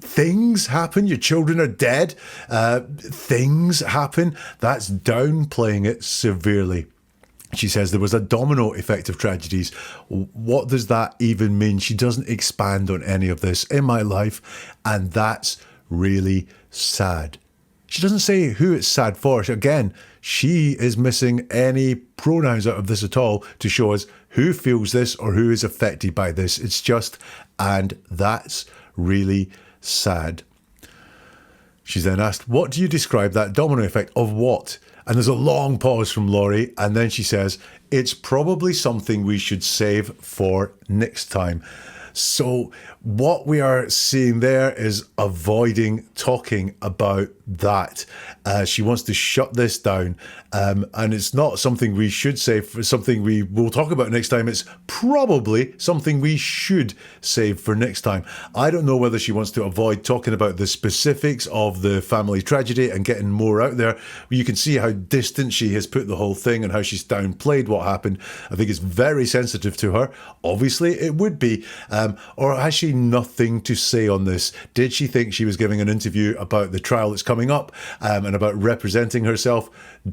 Things happen. Your children are dead. Things happen. That's downplaying it severely. She says there was a domino effect of tragedies. What does that even mean? She doesn't expand on any of this in my life, and that's really sad. She doesn't say who it's sad for. Again, she is missing any pronouns out of this at all to show us who feels this or who is affected by this. It's just, and that's really sad. She's then asked, what do you describe that domino effect of what? And there's a long pause from Lori, and then she says, it's probably something we should save for next time. So what we are seeing there is avoiding talking about that. She wants to shut this down, and it's not something we should save for something we will talk about next time. It's probably something we should save for next time. I don't know whether she wants to avoid talking about the specifics of the family tragedy and getting more out there. You can see how distant she has put the whole thing and how she's downplayed what happened. I think it's very sensitive to her. Obviously, it would be. Or has she nothing to say on this? Did she think she was giving an interview about the trial that's coming up and about representing herself?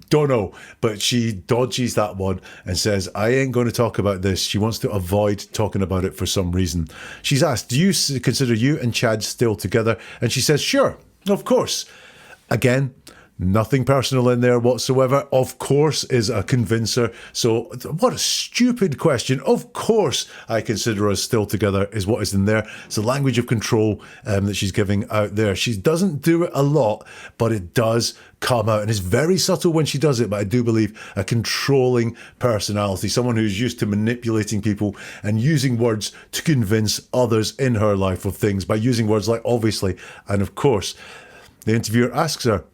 Don't know. But she dodges that one and says, I ain't going to talk about this. She wants to avoid talking about it for some reason. She's asked, do you consider you and Chad still together? And she says, sure, of course. Again, nothing personal in there whatsoever. Of course is a convincer. So what a stupid question. Of course I consider us still together is what is in there. It's the language of control that she's giving out there. She doesn't do it a lot, but it does come out. And it's very subtle when she does it, but I do believe a controlling personality, someone who's used to manipulating people and using words to convince others in her life of things by using words like obviously and of course. The interviewer asks her,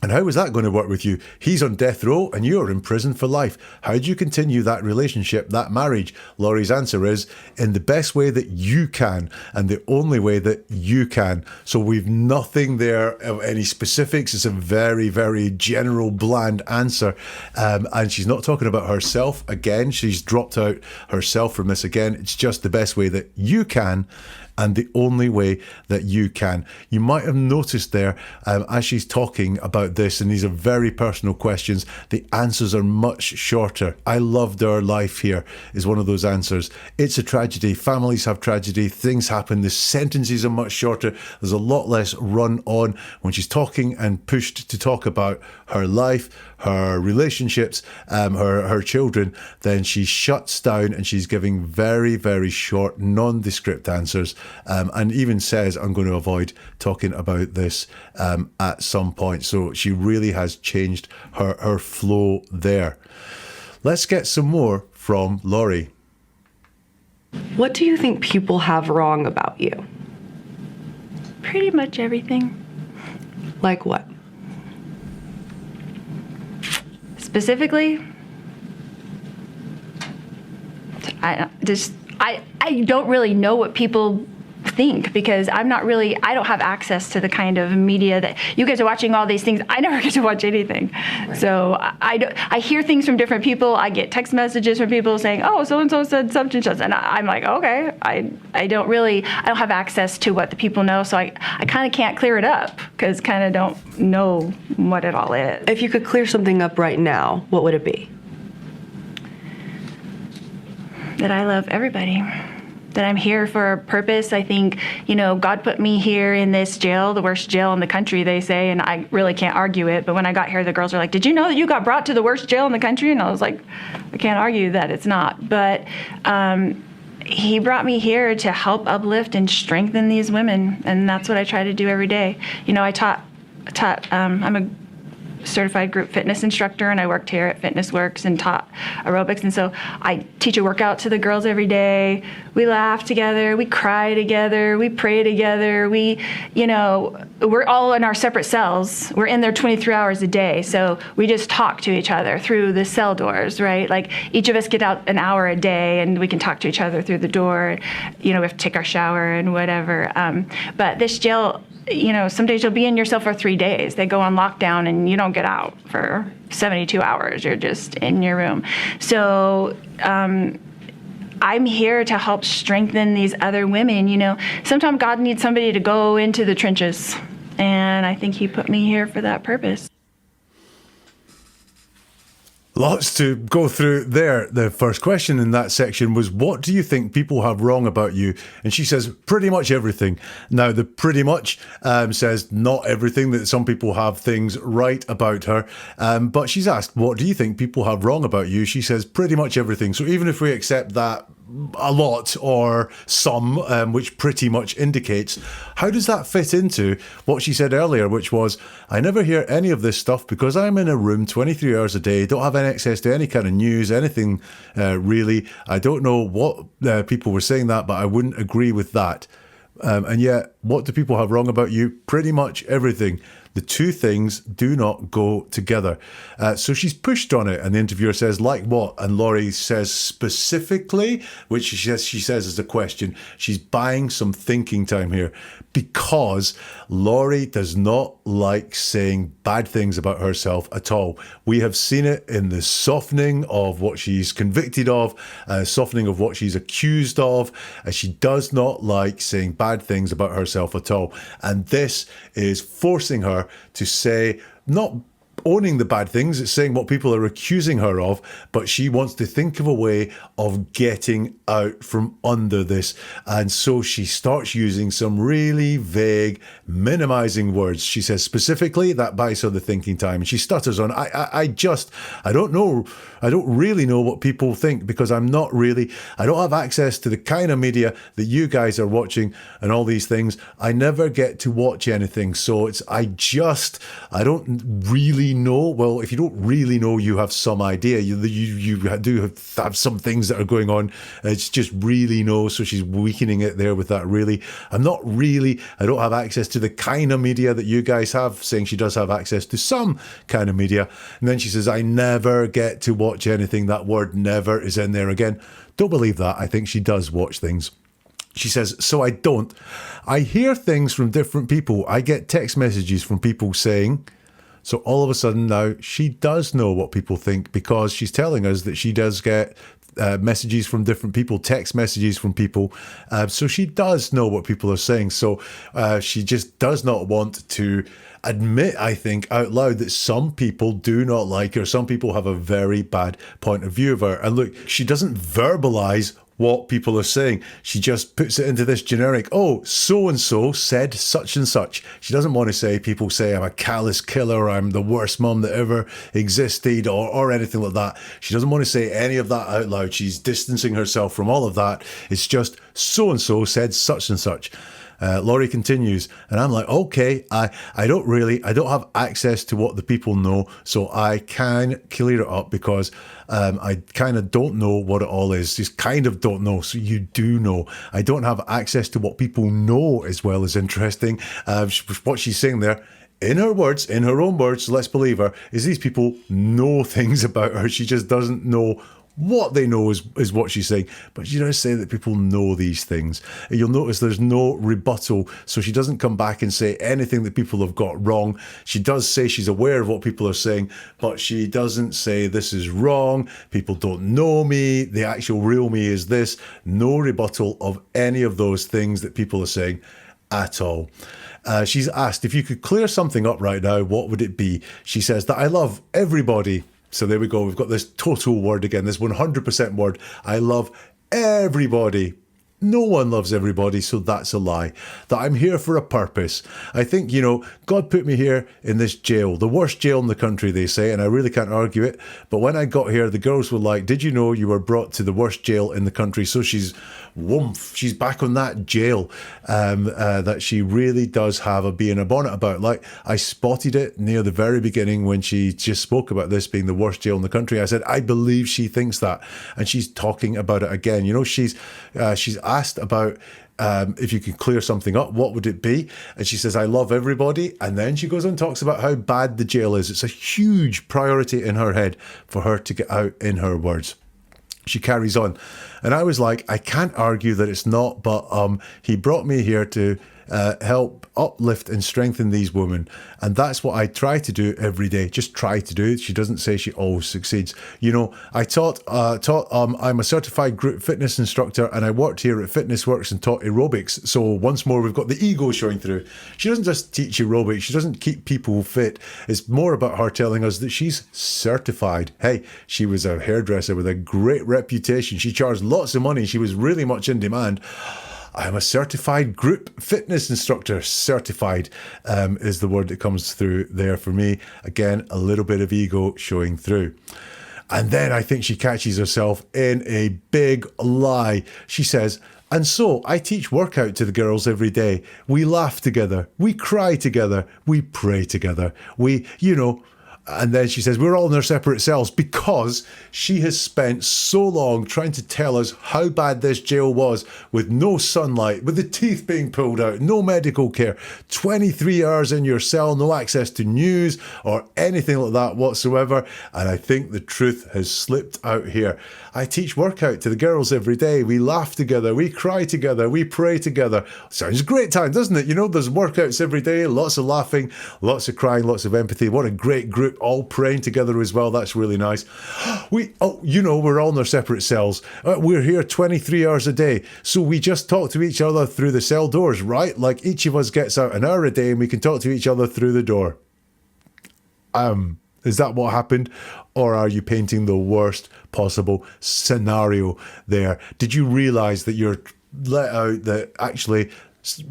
and how is that going to work with you? He's on death row and you're in prison for life. How do you continue that relationship, that marriage? Lori's answer is, in the best way that you can and the only way that you can. So we've nothing there of any specifics. It's a very, very general, bland answer. And she's not talking about herself again. She's dropped out herself from this again. It's just the best way that you can and the only way that you can. You might have noticed there as she's talking about this, and these are very personal questions, the answers are much shorter. I loved our life here is one of those answers. It's a tragedy. Families have tragedy. Things happen. The sentences are much shorter. There's a lot less run on when she's talking and pushed to talk about her life, her relationships, her children. Then she shuts down and she's giving very, very short, nondescript answers. And even says, I'm going to avoid talking about this at some point. So she really has changed her flow there. Let's get some more from Lori. What do you think people have wrong about you? Pretty much everything. Like what? Specifically, I don't really know what people think, because I don't have access to the kind of media that you guys are watching all these things. I never get to watch anything. Right. So I hear things from different people. I get text messages from people saying, oh, so-and-so said such and such. And I'm like, okay, I don't have access to what the people know. So I kind of can't clear it up because kind of don't know what it all is. If you could clear something up right now, what would it be? That I love everybody. That I'm here for a purpose. I think, God put me here in this jail, the worst jail in the country, they say, and I really can't argue it. But when I got here, the girls are like, did you know that you got brought to the worst jail in the country? And I was like, I can't argue that it's not. But he brought me here to help uplift and strengthen these women. And that's what I try to do every day. I'm a certified group fitness instructor, and I worked here at Fitness Works and taught aerobics. And so I teach a workout to the girls every day. We laugh together, we cry together, we pray together. We're all in our separate cells. We're in there 23 hours a day. So we just talk to each other through the cell doors, right? Like each of us get out an hour a day and we can talk to each other through the door. We have to take our shower and whatever. But this jail, some days you'll be in your cell for 3 days. They go on lockdown and you don't get out for 72 hours. You're just in your room. So I'm here to help strengthen these other women. Sometimes God needs somebody to go into the trenches. And I think he put me here for that purpose. Lots to go through there. The first question in that section was, what do you think people have wrong about you? And she says, pretty much everything. Now, the pretty much says not everything, that some people have things right about her. But she's asked, what do you think people have wrong about you? She says, pretty much everything. So even if we accept that a lot or some, which pretty much indicates, how does that fit into what she said earlier, which was, I never hear any of this stuff because I'm in a room 23 hours a day, don't have any access to any kind of news, anything really. I don't know what people were saying that, but I wouldn't agree with that. And yet, what do people have wrong about you? Pretty much everything. The two things do not go together. So she's pushed on it, and the interviewer says, like what? And Lori says specifically, which she says is a question, she's buying some thinking time here, because Lori does not like saying bad things about herself at all. We have seen it in the softening of what she's convicted of, softening of what she's accused of. She does not like saying bad things about herself at all. And this is forcing her to say, not owning the bad things, it's saying what people are accusing her of, but she wants to think of a way of getting out from under this. And so she starts using some really vague, minimizing words. She says specifically that buys her the thinking time. And she stutters on, I don't know. I don't really know what people think, because I don't have access to the kind of media that you guys are watching and all these things. I never get to watch anything. So I don't really know. Well, if you don't really know, you have some idea. You do have some things that are going on. It's just really know. So she's weakening it there with that really. I don't have access to the kind of media that you guys have, saying she does have access to some kind of media. And then she says, I never get to watch anything. That word never is in there again. Don't believe that. I think she does watch things. She says, so I don't. I hear things from different people. I get text messages from people saying... So all of a sudden now she does know what people think, because she's telling us that she does get messages from different people, text messages from people. So she does know what people are saying. So she just does not want to admit, I think, out loud that some people do not like her. Some people have a very bad point of view of her. And look, she doesn't verbalize what people are saying. She just puts it into this generic, oh, so-and-so said such and such. She doesn't want to say, people say I'm a callous killer, I'm the worst mum that ever existed, or anything like that. She doesn't want to say any of that out loud. She's distancing herself from all of that. It's just so-and-so said such and such. Lori continues, and I'm like, okay, I don't have access to what the people know, so I can clear it up, because I kind of don't know what it all is. Just kind of don't know, so you do know. I don't have access to what people know as well as interesting. What she's saying there, in her words, in her own words, let's believe her, is these people know things about her. She just doesn't know What they know is what she's saying, but she does say that people know these things. And you'll notice there's no rebuttal, so she doesn't come back and say anything that people have got wrong. She does say she's aware of what people are saying, but she doesn't say this is wrong, people don't know me, the actual real me is this. No rebuttal of any of those things that people are saying at all. She's asked, if you could clear something up right now, what would it be? She says that I love everybody. So there we go. We've got this total word again, this 100% word. I love everybody. No one loves everybody, so that's a lie. That I'm here for a purpose. I think, God put me here in this jail, the worst jail in the country, they say, and I really can't argue it. But when I got here, the girls were like, did you know you were brought to the worst jail in the country? So she's back on that jail that she really does have a bee in her bonnet about. Like, I spotted it near the very beginning when she just spoke about this being the worst jail in the country. I said, I believe she thinks that. And she's talking about it again. She's asked about if you could clear something up, what would it be? And she says, I love everybody. And then she goes on and talks about how bad the jail is. It's a huge priority in her head for her to get out, in her words. She carries on. And I was like, I can't argue that it's not, but he brought me here to help uplift and strengthen these women. And that's what I try to do every day. Just try to do it. She doesn't say she always succeeds. I taught I'm a certified group fitness instructor, and I worked here at Fitness Works and taught aerobics. So once more, we've got the ego showing through. She doesn't just teach aerobics. She doesn't keep people fit. It's more about her telling us that she's certified. Hey, she was a hairdresser with a great reputation. She charged lots of money. She was really much in demand. I am a certified group fitness instructor. Certified is the word that comes through there for me. Again, a little bit of ego showing through. And then I think she catches herself in a big lie. She says, and so I teach workout to the girls every day. We laugh together. We cry together. We pray together. And then she says, we're all in our separate cells, because she has spent so long trying to tell us how bad this jail was, with no sunlight, with the teeth being pulled out, no medical care, 23 hours in your cell, no access to news or anything like that whatsoever. And I think the truth has slipped out here. I teach workout to the girls every day. We laugh together. We cry together. We pray together. Sounds great time, doesn't it? There's workouts every day, lots of laughing, lots of crying, lots of empathy. What a great group, all praying together as well. That's really nice. We're all in our separate cells. We're here 23 hours a day. So we just talk to each other through the cell doors, right? Like each of us gets out an hour a day and we can talk to each other through the door. Is that what happened? Or are you painting the worst possible scenario there? Did you realize that you're let out, that actually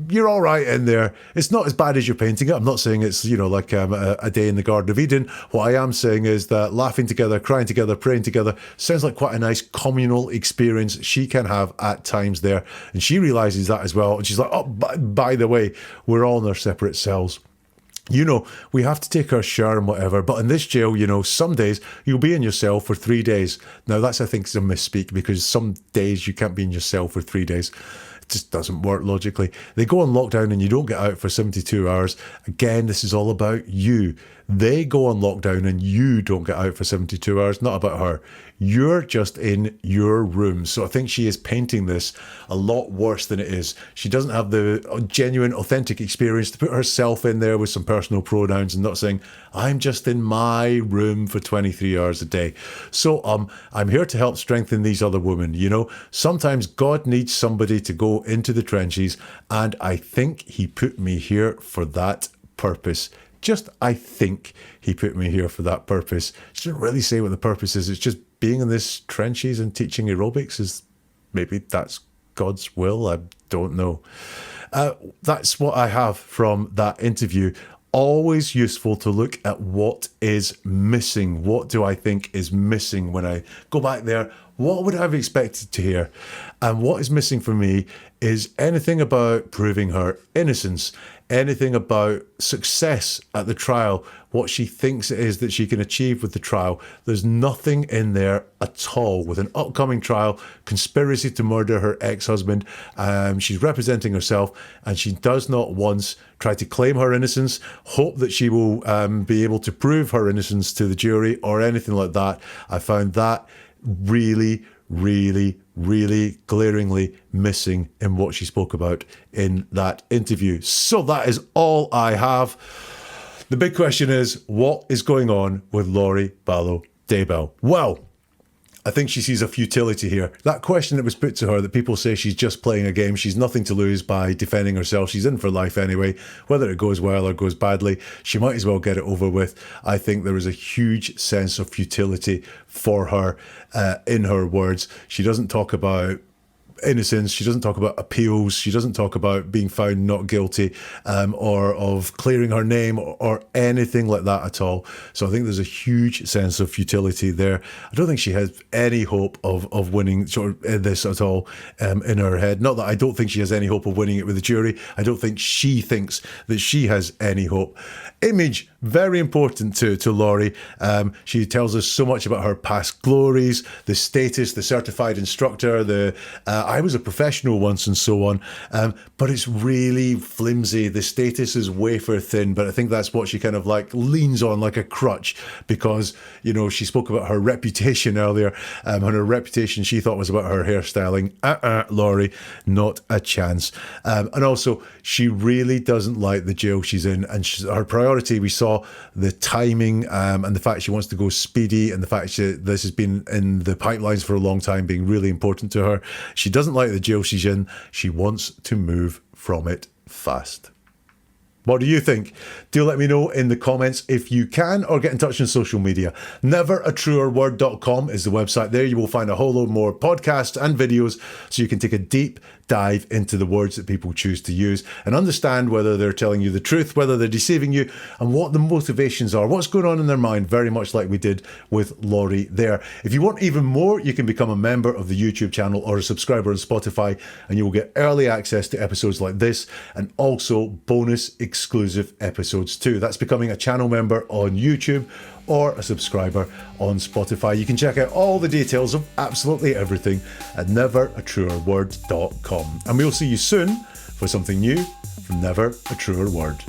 you're all right in there? It's not as bad as you're painting it. I'm not saying it's, like a day in the Garden of Eden. What I am saying is that laughing together, crying together, praying together sounds like quite a nice communal experience she can have at times there. And she realizes that as well. And she's like, oh, by the way, we're all in our separate cells. We have to take our shower and whatever, but in this jail, some days you'll be in your cell for 3 days. Now, that's, I think, is a misspeak, because some days you can't be in your cell for 3 days. It just doesn't work logically. They go on lockdown and you don't get out for 72 hours. Again, this is all about you. They go on lockdown and you don't get out for 72 hours. Not about her. You're just in your room. So I think she is painting this a lot worse than it is. She doesn't have the genuine, authentic experience to put herself in there with some personal pronouns and not saying, I'm just in my room for 23 hours a day. So I'm here to help strengthen these other women. Sometimes God needs somebody to go into the trenches, and I think he put me here for that purpose. I think he put me here for that purpose. She didn't really say what the purpose is. It's just being in this trenches and teaching aerobics. Maybe that's God's will. I don't know. That's what I have from that interview. Always useful to look at what is missing. What do I think is missing when I go back there? What would I have expected to hear? And what is missing for me is anything about proving her innocence, anything about success at the trial, what she thinks it is that she can achieve with the trial. There's nothing in there at all with an upcoming trial, conspiracy to murder her ex-husband. She's representing herself, and she does not once try to claim her innocence, hope that she will be able to prove her innocence to the jury or anything like that. I found that really, really, really glaringly missing in what she spoke about in that interview. So that is all I have. The big question is, what is going on with Lori Vallow Daybell? Well, I think she sees a futility here. That question that was put to her, that people say she's just playing a game, she's nothing to lose by defending herself, she's in for life anyway, whether it goes well or goes badly, she might as well get it over with. I think there is a huge sense of futility for her in her words. She doesn't talk about innocence, she doesn't talk about appeals, she doesn't talk about being found not guilty or of clearing her name or anything like that at all. So I think there's a huge sense of futility there. I don't think she has any hope of winning this at all in her head. Not that I don't think she has any hope of winning it with the jury. I don't think she thinks that she has any hope. Image, very important to Lori. She tells us so much about her past glories, the status, the certified instructor, I was a professional once and so on, but it's really flimsy. The status is wafer thin, but I think that's what she kind of like leans on like a crutch because, you know, she spoke about her reputation earlier, and her reputation she thought was about her hairstyling. Lori, not a chance. And also, she really doesn't like the jail she's in, and her priority, we saw the timing and the fact she wants to go speedy, and the fact this has been in the pipelines for a long time being really important to her. She doesn't like the jail she's in. She wants to move from it fast. What do you think? Do let me know in the comments if you can, or get in touch on social media. NeverAtruerWord.com is the website. There you will find a whole load more podcasts and videos so you can take a deep dive into the words that people choose to use and understand whether they're telling you the truth, whether they're deceiving you, and what the motivations are, what's going on in their mind, very much like we did with Lori there. If you want even more, you can become a member of the YouTube channel or a subscriber on Spotify, and you will get early access to episodes like this and also bonus exclusive episodes too. That's becoming a channel member on YouTube or a subscriber on Spotify. You can check out all the details of absolutely everything at neveratruerword.com. And we'll see you soon for something new from Never a Truer Word.